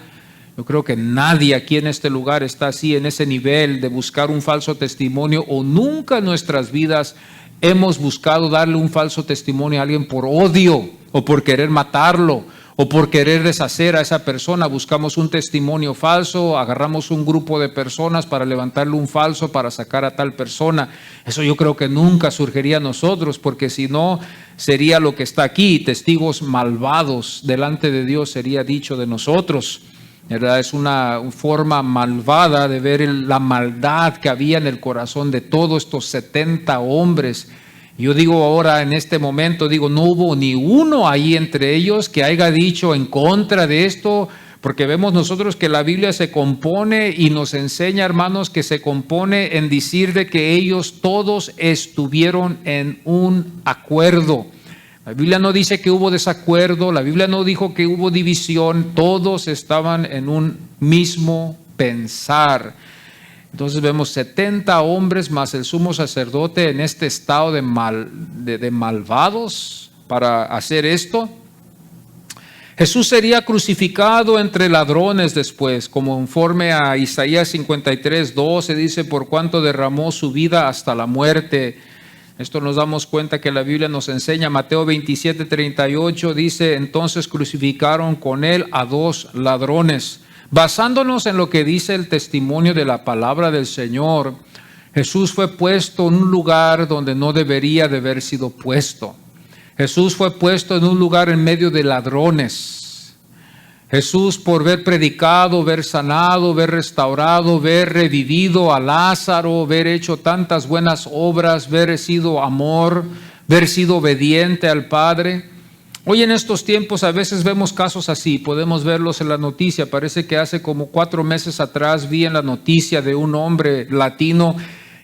Yo creo que nadie aquí en este lugar está así, en ese nivel de buscar un falso testimonio, o nunca en nuestras vidas hemos buscado darle un falso testimonio a alguien por odio o por querer matarlo o por querer deshacer a esa persona. Buscamos un testimonio falso, agarramos un grupo de personas para levantarle un falso para sacar a tal persona. Eso yo creo que nunca surgiría a nosotros, porque si no sería lo que está aquí: testigos malvados delante de Dios sería dicho de nosotros. ¿Verdad? Es una forma malvada de ver la maldad que había en el corazón de todos estos 70 hombres. Yo digo ahora, en este momento, no hubo ni uno ahí entre ellos que haya dicho en contra de esto, porque vemos nosotros que la Biblia se compone y nos enseña, hermanos, que se compone en decir de que ellos todos estuvieron en un acuerdo. La Biblia no dice que hubo desacuerdo, la Biblia no dijo que hubo división, todos estaban en un mismo pensar. Entonces vemos 70 hombres más el sumo sacerdote en este estado de malvados para hacer esto. Jesús sería crucificado entre ladrones después, como conforme a Isaías 53, 12 dice: por cuanto derramó su vida hasta la muerte. Esto nos damos cuenta que la Biblia nos enseña. Mateo 27, 38 dice: entonces crucificaron con él a 2 ladrones. Basándonos en lo que dice el testimonio de la palabra del Señor, Jesús fue puesto en un lugar donde no debería de haber sido puesto. Jesús fue puesto en un lugar en medio de ladrones. Jesús, por ver predicado, ver sanado, ver restaurado, ver revivido a Lázaro, ver hecho tantas buenas obras, ver sido amor, ver sido obediente al Padre. Hoy en estos tiempos a veces vemos casos así, podemos verlos en la noticia. Parece que hace como 4 meses atrás vi en la noticia de un hombre latino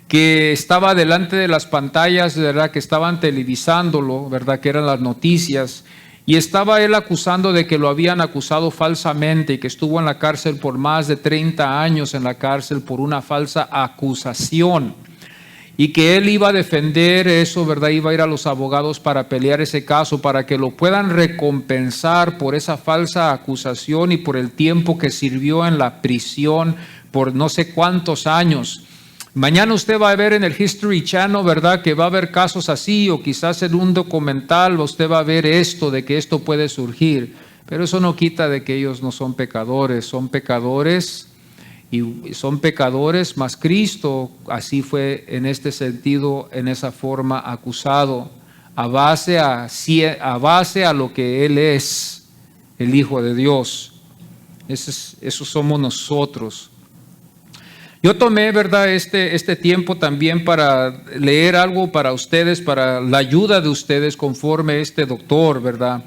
que estaba delante de las pantallas, ¿verdad?, que estaban televisándolo, ¿verdad?, que eran las noticias. Y estaba él acusando de que lo habían acusado falsamente y que estuvo en la cárcel por más de 30 años en la cárcel por una falsa acusación. Y que él iba a defender eso, ¿verdad? Iba a ir a los abogados para pelear ese caso, para que lo puedan recompensar por esa falsa acusación y por el tiempo que sirvió en la prisión por no sé cuántos años. Mañana usted va a ver en el History Channel, ¿verdad?, que va a haber casos así, o quizás en un documental usted va a ver esto, de que esto puede surgir. Pero eso no quita de que ellos no son pecadores, y son pecadores, mas Cristo así fue en este sentido, en esa forma acusado, a base a lo que Él es, el Hijo de Dios. Eso somos nosotros. Yo tomé, ¿verdad?, este tiempo también para leer algo para ustedes, para la ayuda de ustedes, conforme este doctor, ¿verdad?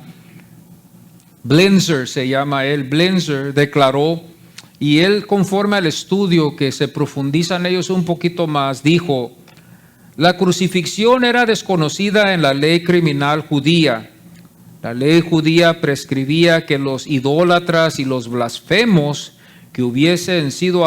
Blinzer se llama él. Blinzer declaró, y él, conforme al estudio que se profundiza en ellos un poquito más, dijo: la crucifixión era desconocida en la ley criminal judía. La ley judía prescribía que los idólatras y los blasfemos que hubiesen sido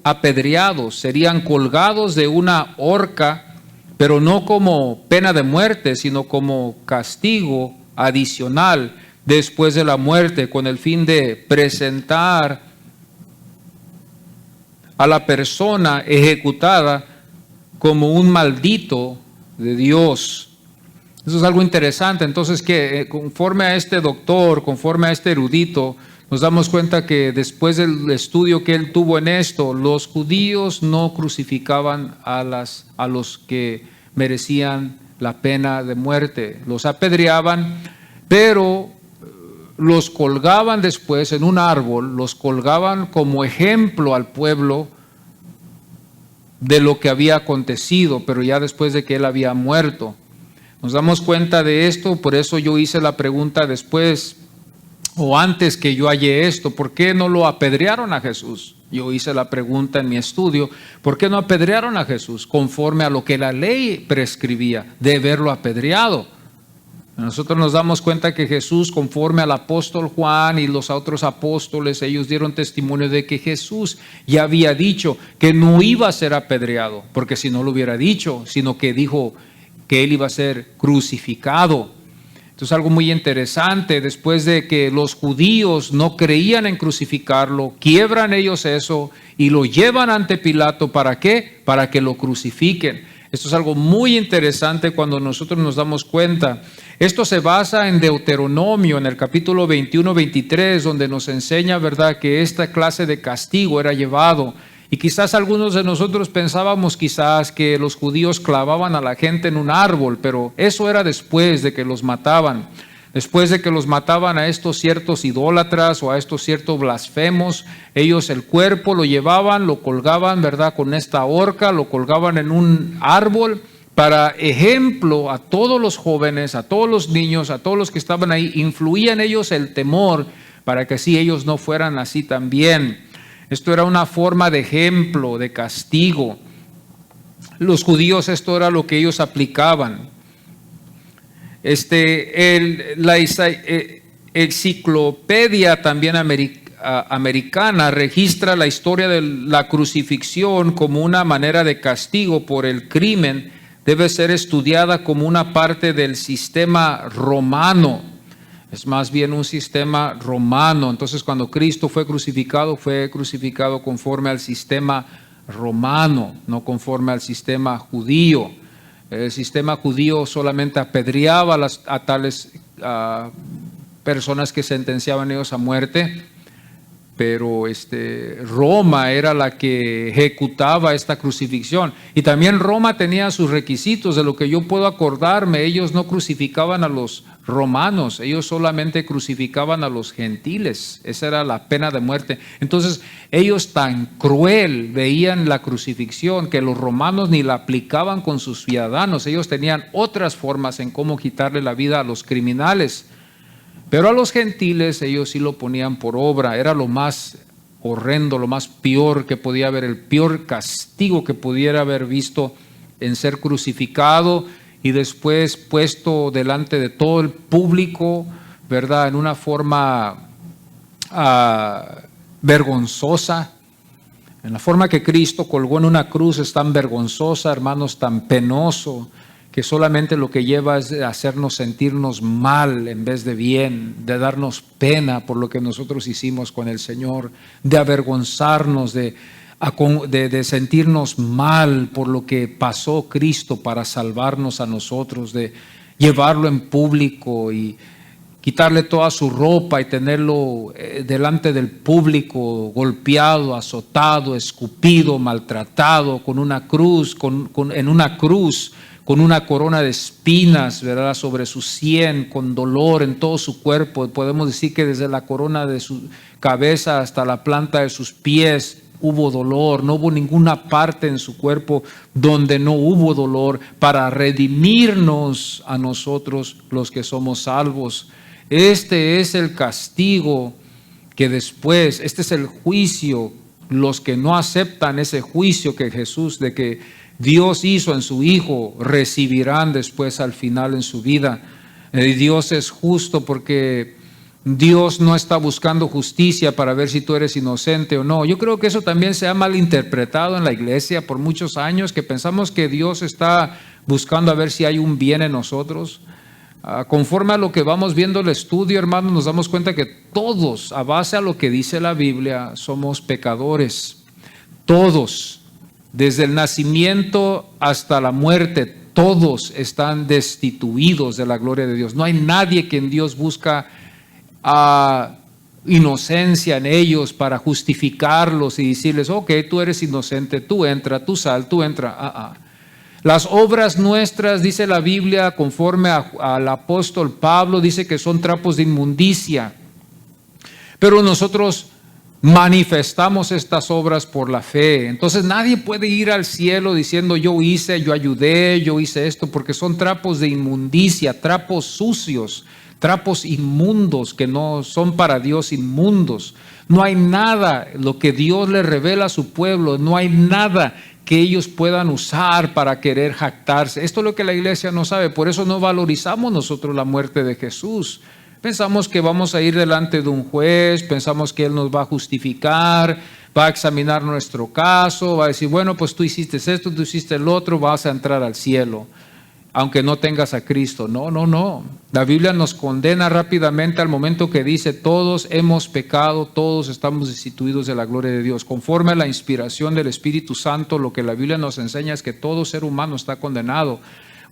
apedreados serían colgados de una horca, pero no como pena de muerte, sino como castigo adicional después de la muerte, con el fin de presentar a la persona ejecutada como un maldito de Dios. Eso es algo interesante. Entonces, que conforme a este doctor, conforme a este erudito, nos damos cuenta que después del estudio que él tuvo en esto, los judíos no crucificaban a los que merecían la pena de muerte. Los apedreaban, pero los colgaban después en un árbol, los colgaban como ejemplo al pueblo de lo que había acontecido, pero ya después de que él había muerto. Nos damos cuenta de esto, por eso yo hice la pregunta después o antes que yo hallé esto: ¿por qué no lo apedrearon a Jesús? Yo hice la pregunta en mi estudio: ¿por qué no apedrearon a Jesús conforme a lo que la ley prescribía de haberlo apedreado? Nosotros nos damos cuenta que Jesús, conforme al apóstol Juan y los otros apóstoles, ellos dieron testimonio de que Jesús ya había dicho que no iba a ser apedreado, porque si no lo hubiera dicho, sino que dijo que él iba a ser crucificado. Entonces, algo muy interesante: después de que los judíos no creían en crucificarlo, quiebran ellos eso y lo llevan ante Pilato. ¿Para qué? Para que lo crucifiquen. Esto es algo muy interesante cuando nosotros nos damos cuenta. Esto se basa en Deuteronomio, en el capítulo 21-23, donde nos enseña, ¿verdad?, que esta clase de castigo era llevado. Y quizás algunos de nosotros pensábamos quizás que los judíos clavaban a la gente en un árbol, pero eso era después de que los mataban. Después de que los mataban a estos ciertos idólatras o a estos ciertos blasfemos, ellos el cuerpo lo llevaban, lo colgaban, ¿verdad?, con esta horca, lo colgaban en un árbol para ejemplo a todos los jóvenes, a todos los niños, a todos los que estaban ahí. Influía en ellos el temor para que así ellos no fueran así también. Esto era una forma de ejemplo, de castigo. Los judíos, esto era lo que ellos aplicaban. La enciclopedia también americana registra la historia de la crucifixión como una manera de castigo por el crimen. Debe ser estudiada como una parte del sistema romano. Es más bien un sistema romano. Entonces, cuando Cristo fue crucificado conforme al sistema romano, no conforme al sistema judío. El sistema judío solamente apedreaba a tales personas que sentenciaban ellos a muerte, pero Roma era la que ejecutaba esta crucifixión. Y también Roma tenía sus requisitos. De lo que yo puedo acordarme, ellos no crucificaban a los romanos, ellos solamente crucificaban a los gentiles. Esa era la pena de muerte. Entonces ellos tan cruel veían la crucifixión que los romanos ni la aplicaban con sus ciudadanos. Ellos tenían otras formas en cómo quitarle la vida a los criminales. Pero a los gentiles ellos sí lo ponían por obra. Era lo más horrendo, lo más peor que podía haber, el peor castigo que pudiera haber visto, en ser crucificado y después puesto delante de todo el público, ¿verdad?, en una forma vergonzosa. En la forma que Cristo colgó en una cruz es tan vergonzosa, hermanos, tan penoso, que solamente lo que lleva es hacernos sentirnos mal en vez de bien, de darnos pena por lo que nosotros hicimos con el Señor, de avergonzarnos, de sentirnos mal por lo que pasó Cristo para salvarnos a nosotros, de llevarlo en público y quitarle toda su ropa y tenerlo delante del público, golpeado, azotado, escupido, maltratado, con una cruz, en una cruz, con una corona de espinas, ¿verdad?, sobre su sien, con dolor en todo su cuerpo. Podemos decir que desde la corona de su cabeza hasta la planta de sus pies, hubo dolor, no hubo ninguna parte en su cuerpo donde no hubo dolor para redimirnos a nosotros los que somos salvos. Este es el castigo que después, este es el juicio, los que no aceptan ese juicio que Jesús, de que Dios hizo en su Hijo, recibirán después al final en su vida. Dios es justo porque Dios no está buscando justicia para ver si tú eres inocente o no. Yo creo que eso también se ha malinterpretado en la iglesia por muchos años, que pensamos que Dios está buscando a ver si hay un bien en nosotros. Conforme a lo que vamos viendo el estudio, hermanos, nos damos cuenta que todos, a base a lo que dice la Biblia, somos pecadores. Todos, desde el nacimiento hasta la muerte, todos están destituidos de la gloria de Dios. No hay nadie que en Dios busca inocencia en ellos para justificarlos y decirles, ok, tú eres inocente, tú entra, tú sal, tú entra. Las obras nuestras, dice la Biblia, conforme al apóstol Pablo, dice que son trapos de inmundicia. Pero nosotros manifestamos estas obras por la fe. Entonces nadie puede ir al cielo diciendo yo hice, yo ayudé, yo hice esto, porque son trapos de inmundicia, trapos sucios, trapos inmundos que no son para Dios, inmundos. No hay nada, lo que Dios le revela a su pueblo, no hay nada que ellos puedan usar para querer jactarse. Esto es lo que la iglesia no sabe, por eso no valorizamos nosotros la muerte de Jesús. Pensamos que vamos a ir delante de un juez, pensamos que Él nos va a justificar, va a examinar nuestro caso, va a decir, bueno, pues tú hiciste esto, tú hiciste el otro, vas a entrar al cielo, aunque no tengas a Cristo. No. La Biblia nos condena rápidamente al momento que dice, todos hemos pecado, todos estamos destituidos de la gloria de Dios. Conforme a la inspiración del Espíritu Santo, lo que la Biblia nos enseña es que todo ser humano está condenado.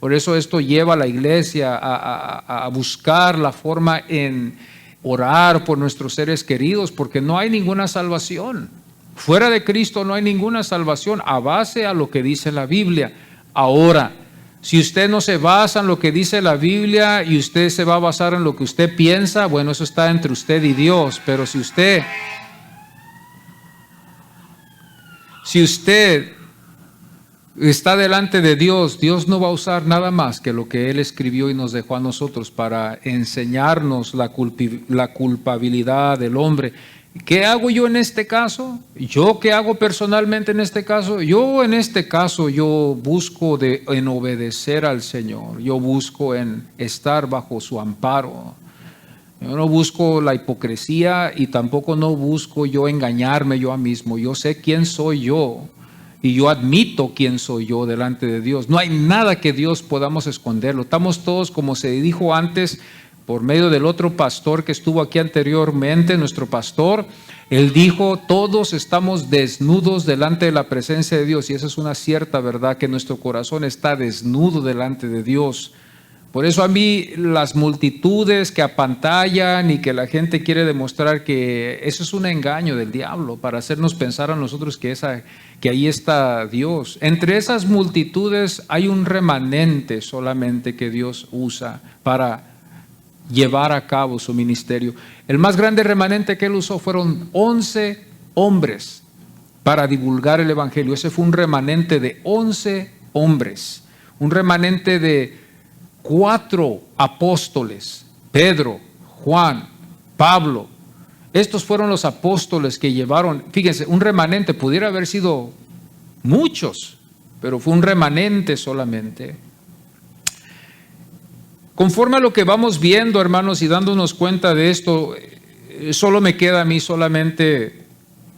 Por eso esto lleva a la iglesia a buscar la forma en orar por nuestros seres queridos, porque no hay ninguna salvación. Fuera de Cristo no hay ninguna salvación a base a lo que dice la Biblia. Ahora, si usted no se basa en lo que dice la Biblia y usted se va a basar en lo que usted piensa, bueno, eso está entre usted y Dios. Pero si usted está delante de Dios, Dios no va a usar nada más que lo que Él escribió y nos dejó a nosotros para enseñarnos la culpabilidad del hombre. ¿Qué hago yo en este caso? ¿Yo qué hago personalmente en este caso? Yo en este caso yo busco en obedecer al Señor. Yo busco en estar bajo su amparo. Yo no busco la hipocresía y tampoco no busco yo engañarme yo mismo. Yo sé quién soy yo y yo admito quién soy yo delante de Dios. No hay nada que Dios podamos esconderlo. Estamos todos, como se dijo antes, por medio del otro pastor que estuvo aquí anteriormente, nuestro pastor, él dijo, todos estamos desnudos delante de la presencia de Dios, y esa es una cierta verdad, que nuestro corazón está desnudo delante de Dios. Por eso a mí las multitudes que apantallan y que la gente quiere demostrar que eso es un engaño del diablo para hacernos pensar a nosotros que ahí está Dios. Entre esas multitudes hay un remanente solamente que Dios usa para llevar a cabo su ministerio. El más grande remanente que Él usó fueron 11 hombres para divulgar el evangelio. Ese fue un remanente de 11 hombres, un remanente de 4 apóstoles, Pedro, Juan, Pablo. Estos fueron los apóstoles que llevaron, fíjense, un remanente, pudiera haber sido muchos, pero fue un remanente solamente. Conforme a lo que vamos viendo, hermanos, y dándonos cuenta de esto, solo me queda a mí solamente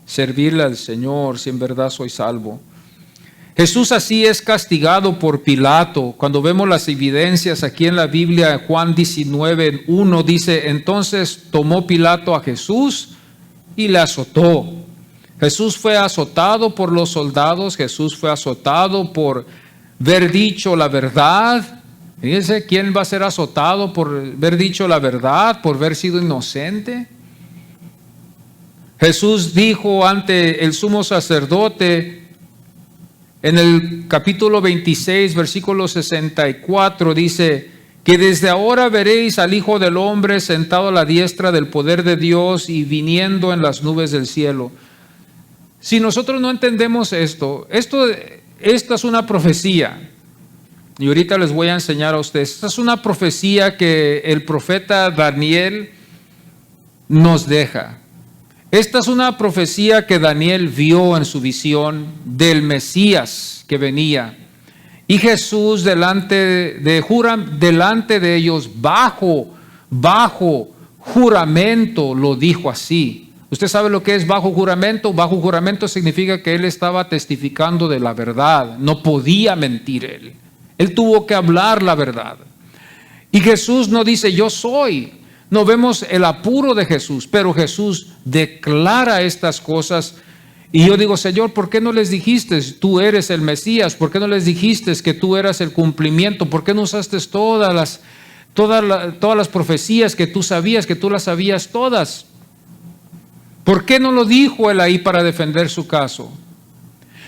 servirle al Señor, si en verdad soy salvo. Jesús así es castigado por Pilato. Cuando vemos las evidencias aquí en la Biblia, Juan 19:1 dice, entonces tomó Pilato a Jesús y le azotó. Jesús fue azotado por los soldados, Jesús fue azotado por haber dicho la verdad. Fíjense, ¿quién va a ser azotado por haber dicho la verdad, por haber sido inocente? Jesús dijo ante el sumo sacerdote en el capítulo 26, versículo 64, dice que desde ahora veréis al Hijo del Hombre sentado a la diestra del poder de Dios y viniendo en las nubes del cielo. Si nosotros no entendemos esta es una profecía. Y ahorita les voy a enseñar a ustedes. Esta es una profecía que el profeta Daniel nos deja. Esta es una profecía que Daniel vio en su visión del Mesías que venía. Y Jesús delante de ellos, bajo juramento, lo dijo así. ¿Usted sabe lo que es bajo juramento? Bajo juramento significa que él estaba testificando de la verdad. No podía mentir él. Él tuvo que hablar la verdad. Y Jesús no dice yo soy. No vemos el apuro de Jesús, pero Jesús declara estas cosas. Y yo digo, Señor, ¿por qué no les dijiste tú eres el Mesías? ¿Por qué no les dijiste que tú eras el cumplimiento? ¿Por qué no usaste todas las profecías que tú sabías, que tú las sabías todas? ¿Por qué no lo dijo él ahí para defender su caso?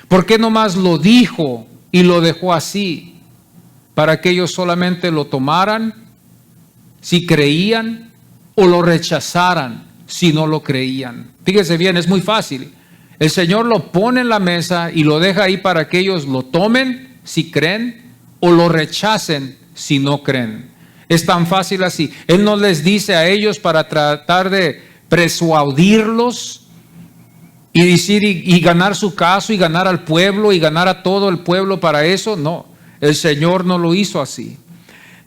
¿Por qué nomás lo dijo y lo dejó así? Para que ellos solamente lo tomaran si creían o lo rechazaran si no lo creían. Fíjese bien, es muy fácil. El Señor lo pone en la mesa y lo deja ahí para que ellos lo tomen si creen o lo rechacen si no creen. Es tan fácil así. Él no les dice a ellos para tratar de persuadirlos y decir y ganar su caso y ganar al pueblo y ganar a todo el pueblo para eso. No, el Señor no lo hizo así.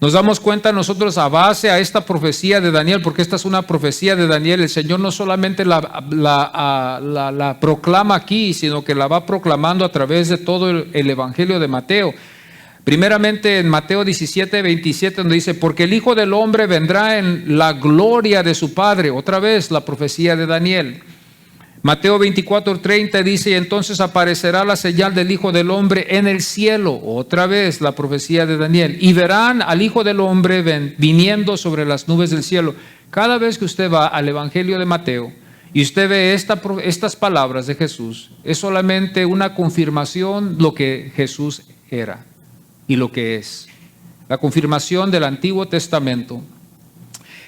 Nos damos cuenta nosotros a base a esta profecía de Daniel, porque esta es una profecía de Daniel. El Señor no solamente la proclama aquí, sino que la va proclamando a través de todo el Evangelio de Mateo. Primeramente en Mateo 17:27, donde dice, porque el Hijo del Hombre vendrá en la gloria de su Padre. Otra vez la profecía de Daniel. Mateo 24:30 dice, y entonces aparecerá la señal del Hijo del Hombre en el cielo. Otra vez la profecía de Daniel. Y verán al Hijo del Hombre viniendo sobre las nubes del cielo. Cada vez que usted va al Evangelio de Mateo y usted ve estas palabras de Jesús, es solamente una confirmación de lo que Jesús era y lo que es. La confirmación del Antiguo Testamento.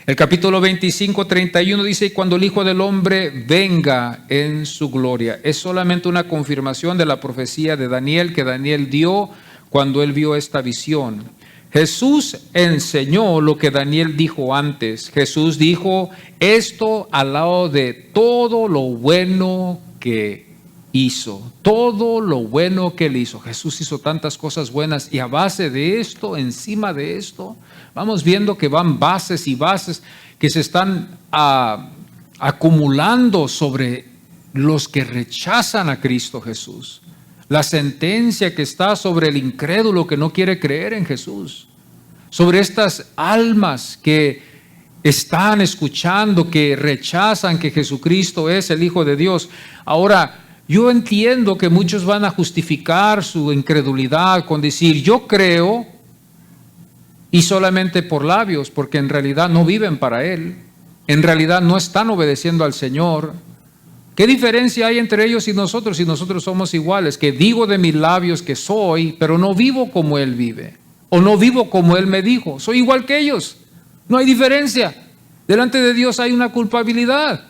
El capítulo 25:31 dice, y cuando el Hijo del Hombre venga en su gloria. Es solamente una confirmación de la profecía de Daniel que Daniel dio cuando él vio esta visión. Jesús enseñó lo que Daniel dijo antes. Jesús dijo esto al lado de todo lo bueno que hizo. Todo lo bueno que él hizo. Jesús hizo tantas cosas buenas y a base de esto, encima de esto, vamos viendo que van bases y bases que se están acumulando sobre los que rechazan a Cristo Jesús. La sentencia que está sobre el incrédulo que no quiere creer en Jesús. Sobre estas almas que están escuchando, que rechazan que Jesucristo es el Hijo de Dios. Ahora, yo entiendo que muchos van a justificar su incredulidad con decir, yo creo, y solamente por labios, porque en realidad no viven para Él, en realidad no están obedeciendo al Señor. ¿Qué diferencia hay entre ellos y nosotros si nosotros somos iguales? Que digo de mis labios que soy, pero no vivo como Él vive, o no vivo como Él me dijo, soy igual que ellos, no hay diferencia. Delante de Dios hay una culpabilidad,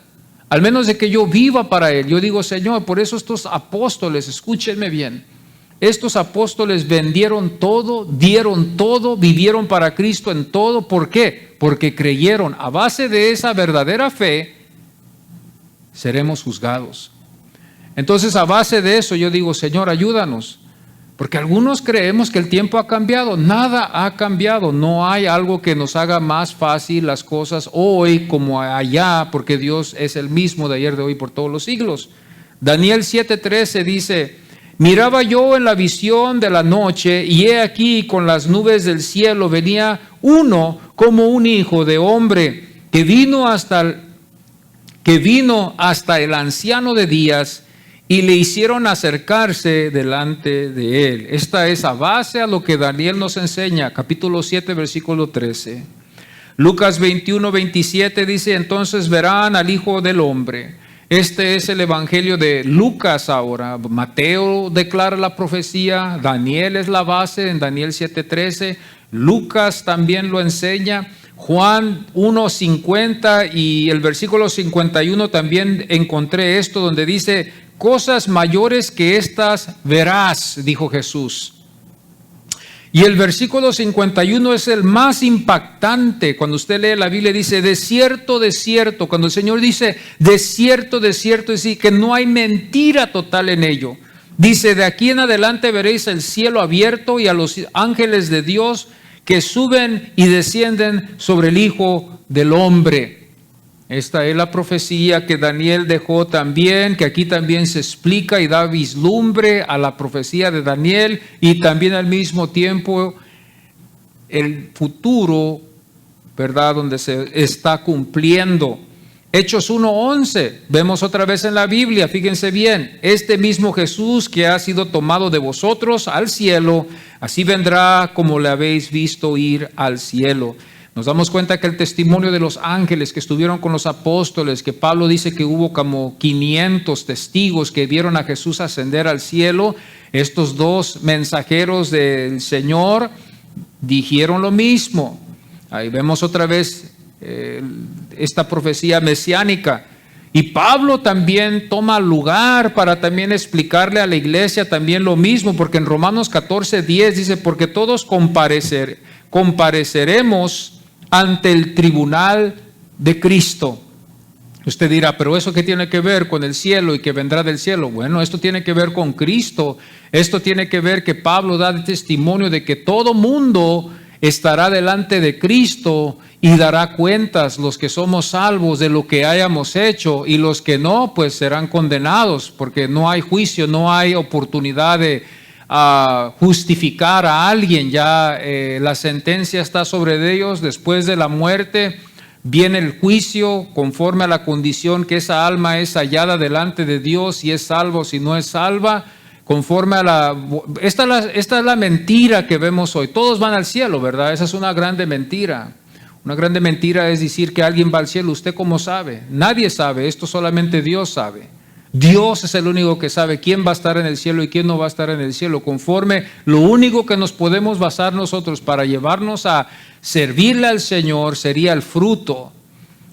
al menos de que yo viva para Él. Yo digo, Señor, por eso estos apóstoles, escúchenme bien, estos apóstoles vendieron todo, dieron todo, vivieron para Cristo en todo. ¿Por qué? Porque creyeron. A base de esa verdadera fe, seremos juzgados. Entonces, a base de eso, yo digo, Señor, ayúdanos. Porque algunos creemos que el tiempo ha cambiado. Nada ha cambiado. No hay algo que nos haga más fácil las cosas hoy como allá, porque Dios es el mismo de ayer, de hoy, por todos los siglos. Daniel 7:13 dice, miraba yo en la visión de la noche, y he aquí con las nubes del cielo venía uno como un hijo de hombre, que vino hasta el anciano de días, y le hicieron acercarse delante de él. Esta es a base a lo que Daniel nos enseña, capítulo 7, versículo 13. Lucas 21:27 dice, entonces verán al Hijo del Hombre. Este es el Evangelio de Lucas ahora. Mateo declara la profecía, Daniel es la base en Daniel 7:13, Lucas también lo enseña, Juan 1:50 y el versículo 51 también encontré esto donde dice, cosas mayores que estas verás, dijo Jesús. Y el versículo 51 es el más impactante. Cuando usted lee la Biblia dice, de cierto, cuando el Señor dice, de cierto, es decir, que no hay mentira total en ello. Dice, de aquí en adelante veréis el cielo abierto y a los ángeles de Dios que suben y descienden sobre el Hijo del Hombre. Esta es la profecía que Daniel dejó también, que aquí también se explica y da vislumbre a la profecía de Daniel y también al mismo tiempo el futuro, ¿verdad?, donde se está cumpliendo. Hechos 1:11, vemos otra vez en la Biblia, fíjense bien, este mismo Jesús que ha sido tomado de vosotros al cielo, así vendrá como le habéis visto ir al cielo. Nos damos cuenta que el testimonio de los ángeles que estuvieron con los apóstoles, que Pablo dice que hubo como 500 testigos que vieron a Jesús ascender al cielo, estos dos mensajeros del Señor dijeron lo mismo. Ahí vemos otra vez esta profecía mesiánica. Y Pablo también toma lugar para también explicarle a la iglesia también lo mismo, porque en Romanos 14:10 dice, porque todos compareceremos ante el tribunal de Cristo. Usted dirá, pero ¿eso qué tiene que ver con el cielo y que vendrá del cielo? Bueno, esto tiene que ver con Cristo. Esto tiene que ver que Pablo da testimonio de que todo mundo estará delante de Cristo y dará cuentas, los que somos salvos, de lo que hayamos hecho, y los que no, pues serán condenados, porque no hay juicio, no hay oportunidad de justificar a alguien. Ya la sentencia está sobre ellos. Después de la muerte viene el juicio conforme a la condición que esa alma es hallada delante de Dios, si es salvo, si no es salva, conforme a esta es la mentira que vemos hoy. Todos van al cielo, ¿verdad? Esa es una grande mentira. Una grande mentira es decir que alguien va al cielo. ¿Usted cómo sabe? Nadie sabe, esto solamente Dios sabe. Dios es el único que sabe quién va a estar en el cielo y quién no va a estar en el cielo. Conforme lo único que nos podemos basar nosotros para llevarnos a servirle al Señor sería el fruto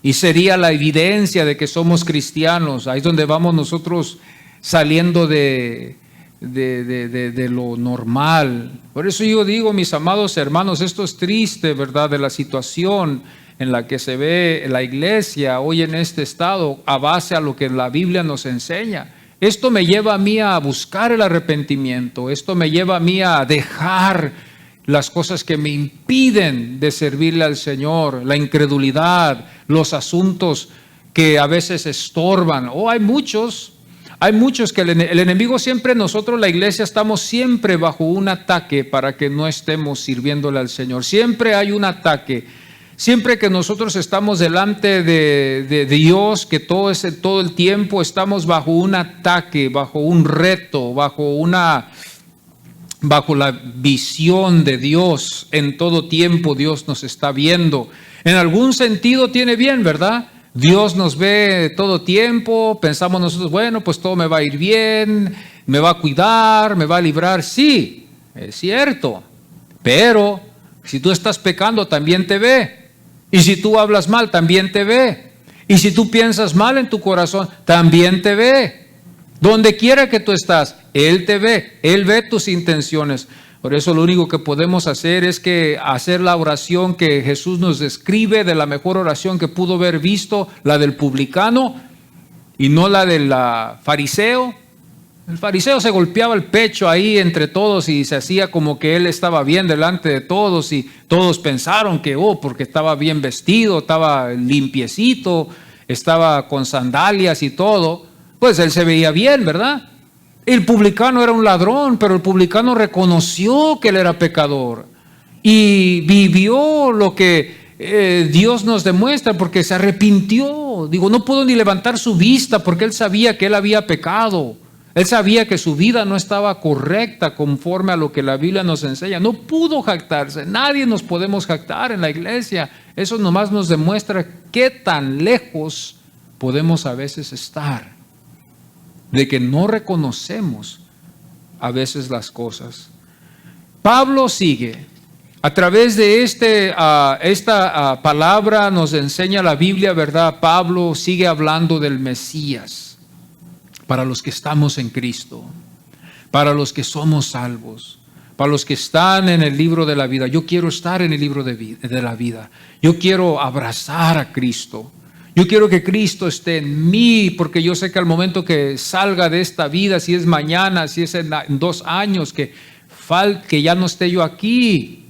y sería la evidencia de que somos cristianos. Ahí es donde vamos nosotros saliendo de lo normal. Por eso yo digo, mis amados hermanos, esto es triste, ¿verdad?, de la situación en la que se ve la iglesia hoy en este estado a base a lo que la Biblia nos enseña. Esto me lleva a mí a buscar el arrepentimiento. Esto me lleva a mí a dejar las cosas que me impiden de servirle al Señor, la incredulidad, los asuntos que a veces estorban. Hay muchos que el enemigo siempre, nosotros la iglesia estamos siempre bajo un ataque para que no estemos sirviéndole al Señor. Siempre hay un ataque. Siempre que nosotros estamos delante de Dios, que todo el tiempo estamos bajo un ataque, bajo un reto, bajo la visión de Dios. En todo tiempo Dios nos está viendo. En algún sentido tiene bien, ¿verdad? Dios nos ve todo tiempo, pensamos nosotros, bueno, pues todo me va a ir bien, me va a cuidar, me va a librar. Sí, es cierto, pero si tú estás pecando también te ve. Y si tú hablas mal, también te ve. Y si tú piensas mal en tu corazón, también te ve. Donde quiera que tú estás, Él te ve. Él ve tus intenciones. Por eso lo único que podemos hacer es que hacer la oración que Jesús nos describe, de la mejor oración que pudo haber visto, la del publicano y no la del fariseo. El fariseo se golpeaba el pecho ahí entre todos y se hacía como que él estaba bien delante de todos, y todos pensaron que, porque estaba bien vestido, estaba limpiecito, estaba con sandalias y todo, pues él se veía bien, ¿verdad? El publicano era un ladrón, pero el publicano reconoció que él era pecador y vivió lo que Dios nos demuestra, porque se arrepintió. Digo, no pudo ni levantar su vista porque él sabía que él había pecado. Él sabía que su vida no estaba correcta conforme a lo que la Biblia nos enseña. No pudo jactarse. Nadie nos podemos jactar en la iglesia. Eso nomás nos demuestra qué tan lejos podemos a veces estar de que no reconocemos a veces las cosas. Pablo sigue. A través de esta palabra nos enseña la Biblia, ¿verdad? Pablo sigue hablando del Mesías. para los que estamos en Cristo, para los que somos salvos, para los que están en el libro de la vida. Yo quiero estar en el libro de la vida. Yo quiero abrazar a Cristo. Yo quiero que Cristo esté en mí, porque yo sé que al momento que salga de esta vida, si es mañana, si es en 2 años, que ya no esté yo aquí,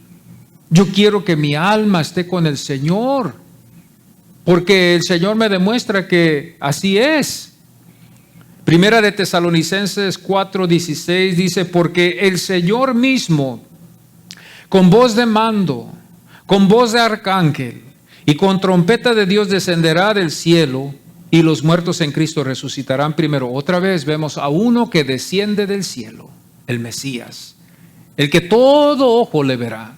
yo quiero que mi alma esté con el Señor, porque el Señor me demuestra que así es. Primera de Tesalonicenses 4:16 dice: porque el Señor mismo, con voz de mando, con voz de arcángel y con trompeta de Dios, descenderá del cielo, y los muertos en Cristo resucitarán primero. Otra vez vemos a uno que desciende del cielo, el Mesías, el que todo ojo le verá.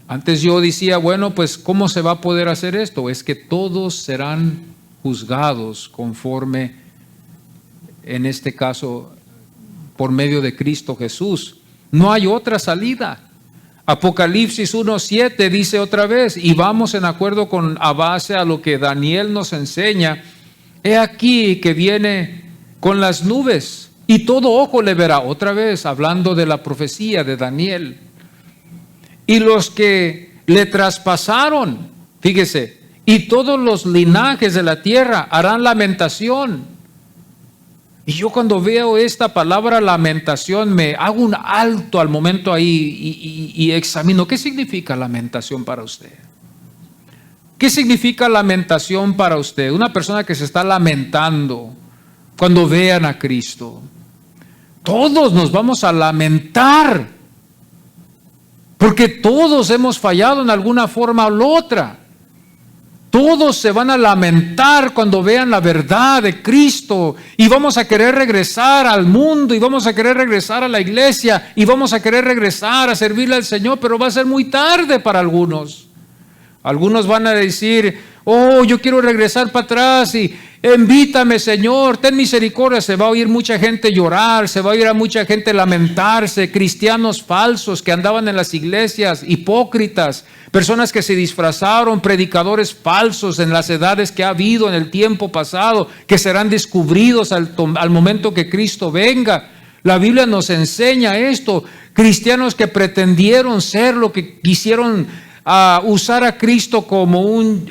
Antes yo decía, bueno, pues ¿cómo se va a poder hacer esto? Es que todos serán juzgados conforme, en este caso, por medio de Cristo Jesús. No hay otra salida. Apocalipsis 1:7 dice otra vez, y vamos en acuerdo a base a lo que Daniel nos enseña: he aquí que viene con las nubes, y todo ojo le verá. Otra vez, hablando de la profecía de Daniel. Y los que le traspasaron, fíjese, y todos los linajes de la tierra harán lamentación. Y yo cuando veo esta palabra lamentación, me hago un alto al momento ahí y examino. ¿Qué significa lamentación para usted? ¿Qué significa lamentación para usted? Una persona que se está lamentando cuando vean a Cristo. Todos nos vamos a lamentar, porque todos hemos fallado en alguna forma o la otra. Todos se van a lamentar cuando vean la verdad de Cristo, y vamos a querer regresar al mundo, y vamos a querer regresar a la iglesia, y vamos a querer regresar a servirle al Señor, pero va a ser muy tarde para algunos. Algunos van a decir: oh, yo quiero regresar para atrás, y invítame, Señor, ten misericordia. Se va a oír mucha gente llorar, se va a oír a mucha gente lamentarse, cristianos falsos que andaban en las iglesias, hipócritas, personas que se disfrazaron, predicadores falsos en las edades que ha habido en el tiempo pasado, que serán descubridos al momento que Cristo venga. La Biblia nos enseña esto. Cristianos que pretendieron ser lo que quisieron, usar a Cristo como un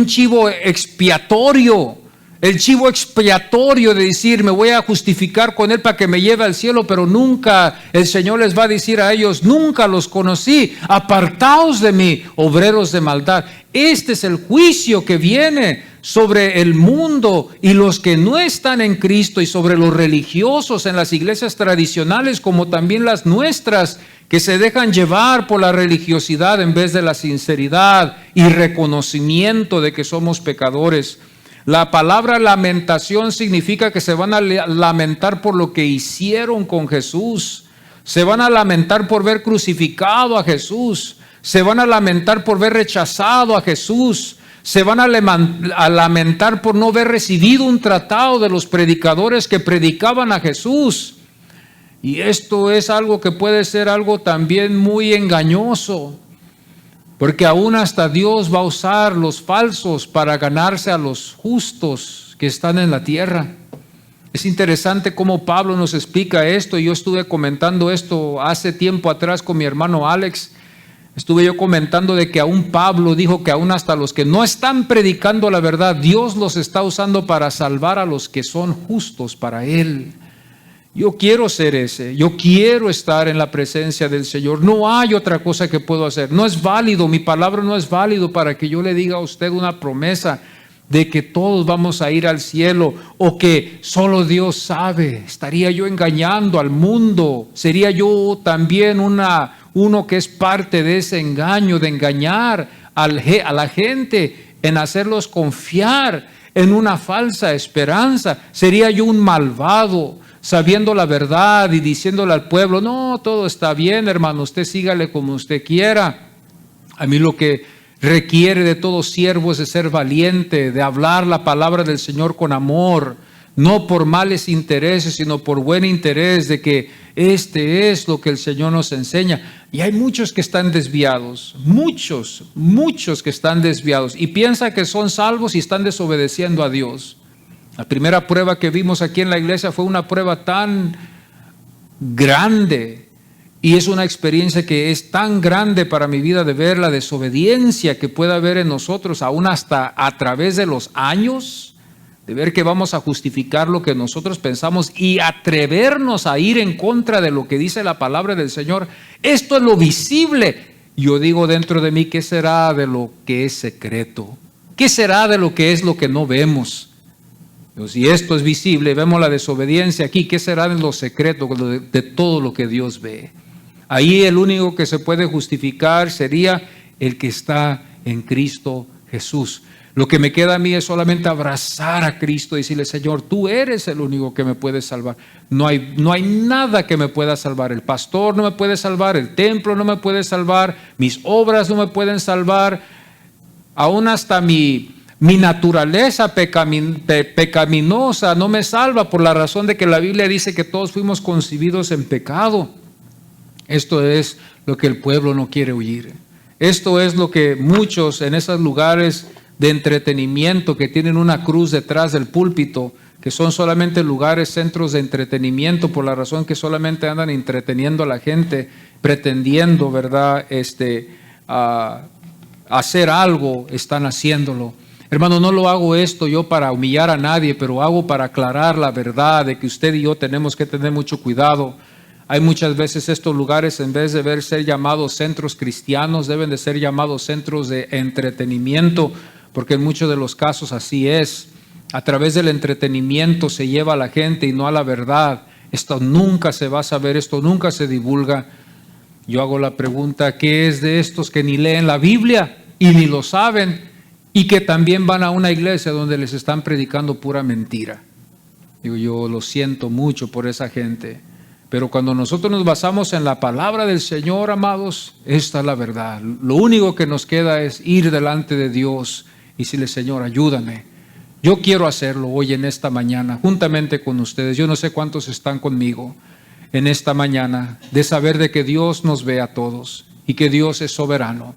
chivo expiatorio. El chivo expiatorio de decir: me voy a justificar con Él para que me lleve al cielo. Pero nunca el Señor les va a decir a ellos: nunca los conocí, apartaos de mí, obreros de maldad. Este es el juicio que viene sobre el mundo y los que no están en Cristo, y sobre los religiosos en las iglesias tradicionales, como también las nuestras, que se dejan llevar por la religiosidad en vez de la sinceridad y reconocimiento de que somos pecadores. La palabra lamentación significa que se van a lamentar por lo que hicieron con Jesús. Se van a lamentar por ver crucificado a Jesús. Se van a lamentar por ver rechazado a Jesús. Se van a lamentar por no haber recibido un tratado de los predicadores que predicaban a Jesús. Y esto es algo que puede ser algo también muy engañoso, porque aún hasta Dios va a usar los falsos para ganarse a los justos que están en la tierra. Es interesante cómo Pablo nos explica esto. Yo estuve comentando esto hace tiempo atrás con mi hermano Alex. Estuve yo comentando de que aún Pablo dijo que aún hasta los que no están predicando la verdad, Dios los está usando para salvar a los que son justos para Él. Yo quiero ser ese, yo quiero estar en la presencia del Señor. No hay otra cosa que puedo hacer. No es válido, mi palabra no es válido para que yo le diga a usted una promesa de que todos vamos a ir al cielo, o que solo Dios sabe. Estaría yo engañando al mundo. Sería yo también uno que es parte de ese engaño, de engañar a la gente, en hacerlos confiar en una falsa esperanza. Sería yo un malvado, sabiendo la verdad y diciéndole al pueblo: no, todo está bien, hermano, usted sígale como usted quiera. A mí lo que requiere de todo siervo es de ser valiente, de hablar la palabra del Señor con amor, no por males intereses, sino por buen interés, de que este es lo que el Señor nos enseña. Y hay muchos que están desviados, muchos que están desviados, y piensan que son salvos y están desobedeciendo a Dios. La primera prueba que vimos aquí en la iglesia fue una prueba tan grande, y es una experiencia que es tan grande para mi vida de ver la desobediencia que puede haber en nosotros, aún hasta a través de los años, de ver que vamos a justificar lo que nosotros pensamos y atrevernos a ir en contra de lo que dice la palabra del Señor. Esto es lo visible. Yo digo dentro de mí, ¿qué será de lo que es secreto? ¿Qué será de lo que es lo que no vemos? Pero si esto es visible, vemos la desobediencia aquí, ¿qué será de lo secreto, de todo lo que Dios ve? Ahí el único que se puede justificar sería el que está en Cristo Jesús. Lo que me queda a mí es solamente abrazar a Cristo y decirle, Señor, tú eres el único que me puede salvar. No hay nada que me pueda salvar. El pastor no me puede salvar, el templo no me puede salvar, mis obras no me pueden salvar, aún hasta mi naturaleza pecaminosa no me salva, por la razón de que la Biblia dice que todos fuimos concebidos en pecado. Esto es lo que el pueblo no quiere oír. Esto es lo que muchos en esos lugares de entretenimiento que tienen una cruz detrás del púlpito, que son solamente lugares, centros de entretenimiento, por la razón que solamente andan entreteniendo a la gente, pretendiendo, ¿verdad?, hacer algo, están haciéndolo. Hermano, no lo hago esto yo para humillar a nadie, pero hago para aclarar la verdad de que usted y yo tenemos que tener mucho cuidado. Hay muchas veces estos lugares, en vez de ser llamados centros cristianos, deben de ser llamados centros de entretenimiento, porque en muchos de los casos así es. A través del entretenimiento se lleva a la gente y no a la verdad. Esto nunca se va a saber, esto nunca se divulga. Yo hago la pregunta, ¿qué es de estos que ni leen la Biblia y ni lo saben, y que también van a una iglesia donde les están predicando pura mentira? Digo, yo lo siento mucho por esa gente. Pero cuando nosotros nos basamos en la palabra del Señor, amados, esta es la verdad. Lo único que nos queda es ir delante de Dios y decirle, Señor, ayúdame. Yo quiero hacerlo hoy en esta mañana, juntamente con ustedes. Yo no sé cuántos están conmigo en esta mañana, de saber de que Dios nos ve a todos y que Dios es soberano.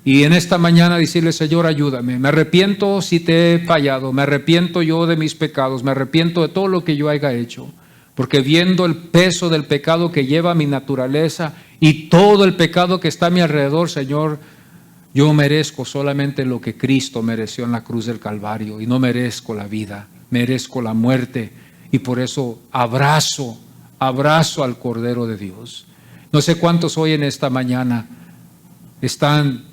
Y en esta mañana decirle, Señor, ayúdame. Me arrepiento si te he fallado. Me arrepiento yo de mis pecados. Me arrepiento de todo lo que yo haya hecho. Porque viendo el peso del pecado que lleva mi naturaleza y todo el pecado que está a mi alrededor, Señor, yo merezco solamente lo que Cristo mereció en la cruz del Calvario. Y no merezco la vida, merezco la muerte. Y por eso abrazo al Cordero de Dios. No sé cuántos hoy en esta mañana están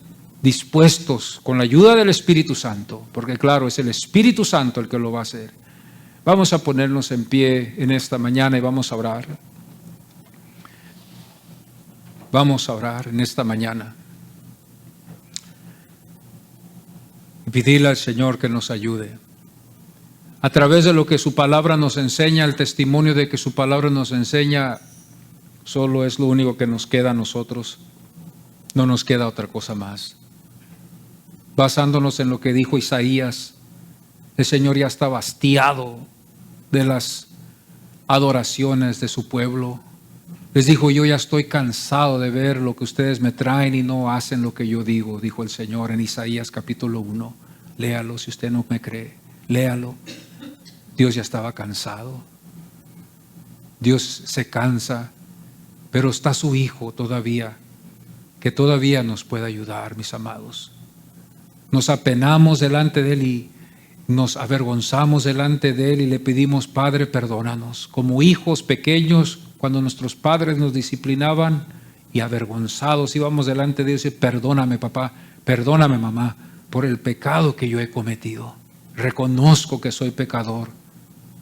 dispuestos con la ayuda del Espíritu Santo, porque claro, es el Espíritu Santo el que lo va a hacer. Vamos a ponernos en pie en esta mañana y vamos a orar. Vamos a orar en esta mañana y pedirle al Señor que nos ayude. A través de lo que su palabra nos enseña, el testimonio de que su palabra nos enseña, solo es lo único que nos queda a nosotros. No nos queda otra cosa más. Basándonos en lo que dijo Isaías, el Señor ya está hastiado de las adoraciones de su pueblo. Les dijo, yo ya estoy cansado de ver lo que ustedes me traen y no hacen lo que yo digo, dijo el Señor en Isaías capítulo 1. Léalo si usted no me cree, léalo. Dios ya estaba cansado. Dios se cansa, pero está su Hijo todavía, que todavía nos puede ayudar, mis amados. Nos apenamos delante de Él y nos avergonzamos delante de Él y le pedimos, Padre, perdónanos. Como hijos pequeños, cuando nuestros padres nos disciplinaban y avergonzados íbamos delante de Él y decir, perdóname, papá, perdóname, mamá, por el pecado que yo he cometido. Reconozco que soy pecador.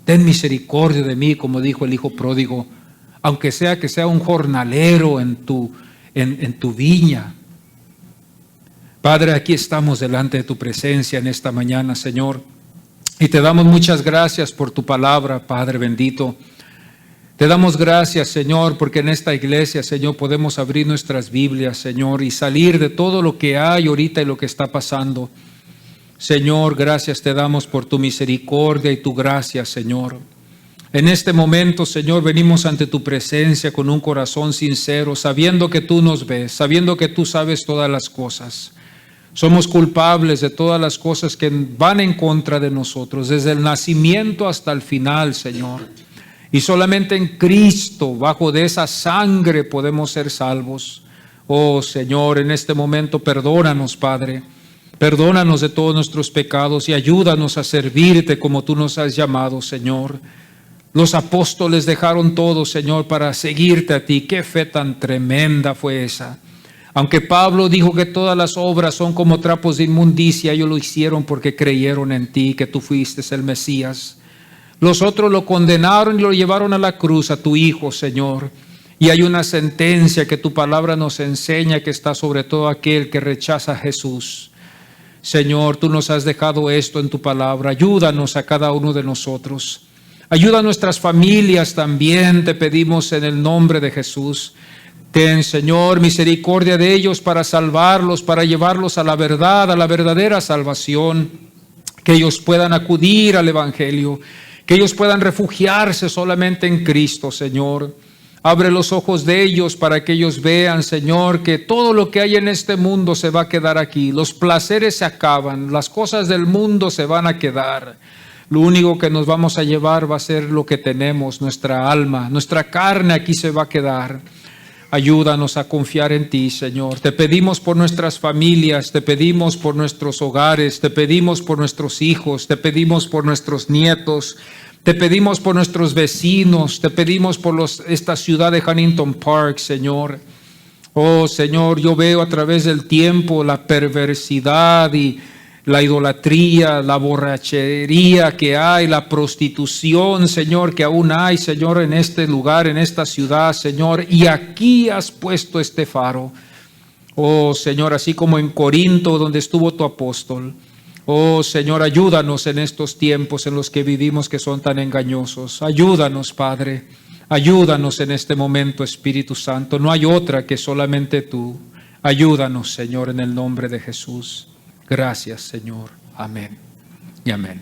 Ten misericordia de mí, como dijo el hijo pródigo, aunque sea que sea un jornalero en tu viña. Padre, aquí estamos delante de tu presencia en esta mañana, Señor, y te damos muchas gracias por tu palabra, Padre bendito. Te damos gracias, Señor, porque en esta iglesia, Señor, podemos abrir nuestras Biblias, Señor, y salir de todo lo que hay ahorita y lo que está pasando. Señor, gracias te damos por tu misericordia y tu gracia, Señor. En este momento, Señor, venimos ante tu presencia con un corazón sincero, sabiendo que tú nos ves, sabiendo que tú sabes todas las cosas. Somos culpables de todas las cosas que van en contra de nosotros, desde el nacimiento hasta el final, Señor. Y solamente en Cristo, bajo de esa sangre, podemos ser salvos. Oh Señor, en este momento perdónanos, Padre. Perdónanos de todos nuestros pecados y ayúdanos a servirte como tú nos has llamado, Señor. Los apóstoles dejaron todo, Señor, para seguirte a ti. Qué fe tan tremenda fue esa. Aunque Pablo dijo que todas las obras son como trapos de inmundicia, ellos lo hicieron porque creyeron en ti, que tú fuiste el Mesías. Los otros lo condenaron y lo llevaron a la cruz, a tu Hijo, Señor. Y hay una sentencia que tu palabra nos enseña que está sobre todo aquel que rechaza a Jesús. Señor, tú nos has dejado esto en tu palabra. Ayúdanos a cada uno de nosotros. Ayuda a nuestras familias también, te pedimos en el nombre de Jesús. Ten, Señor, misericordia de ellos para salvarlos, para llevarlos a la verdad, a la verdadera salvación. Que ellos puedan acudir al Evangelio, que ellos puedan refugiarse solamente en Cristo, Señor. Abre los ojos de ellos para que ellos vean, Señor, que todo lo que hay en este mundo se va a quedar aquí. Los placeres se acaban, las cosas del mundo se van a quedar. Lo único que nos vamos a llevar va a ser lo que tenemos, nuestra alma, nuestra carne aquí se va a quedar. Ayúdanos a confiar en ti, Señor. Te pedimos por nuestras familias, te pedimos por nuestros hogares, te pedimos por nuestros hijos, te pedimos por nuestros nietos, te pedimos por nuestros vecinos, te pedimos por esta ciudad de Huntington Park, Señor. Oh, Señor, yo veo a través del tiempo la perversidad y la idolatría, la borrachería que hay, la prostitución, Señor, que aún hay, Señor, en este lugar, en esta ciudad, Señor. Y aquí has puesto este faro. Oh, Señor, así como en Corinto, donde estuvo tu apóstol. Oh, Señor, ayúdanos en estos tiempos en los que vivimos que son tan engañosos. Ayúdanos, Padre. Ayúdanos en este momento, Espíritu Santo. No hay otra que solamente tú. Ayúdanos, Señor, en el nombre de Jesús. Gracias, Señor. Amén y amén.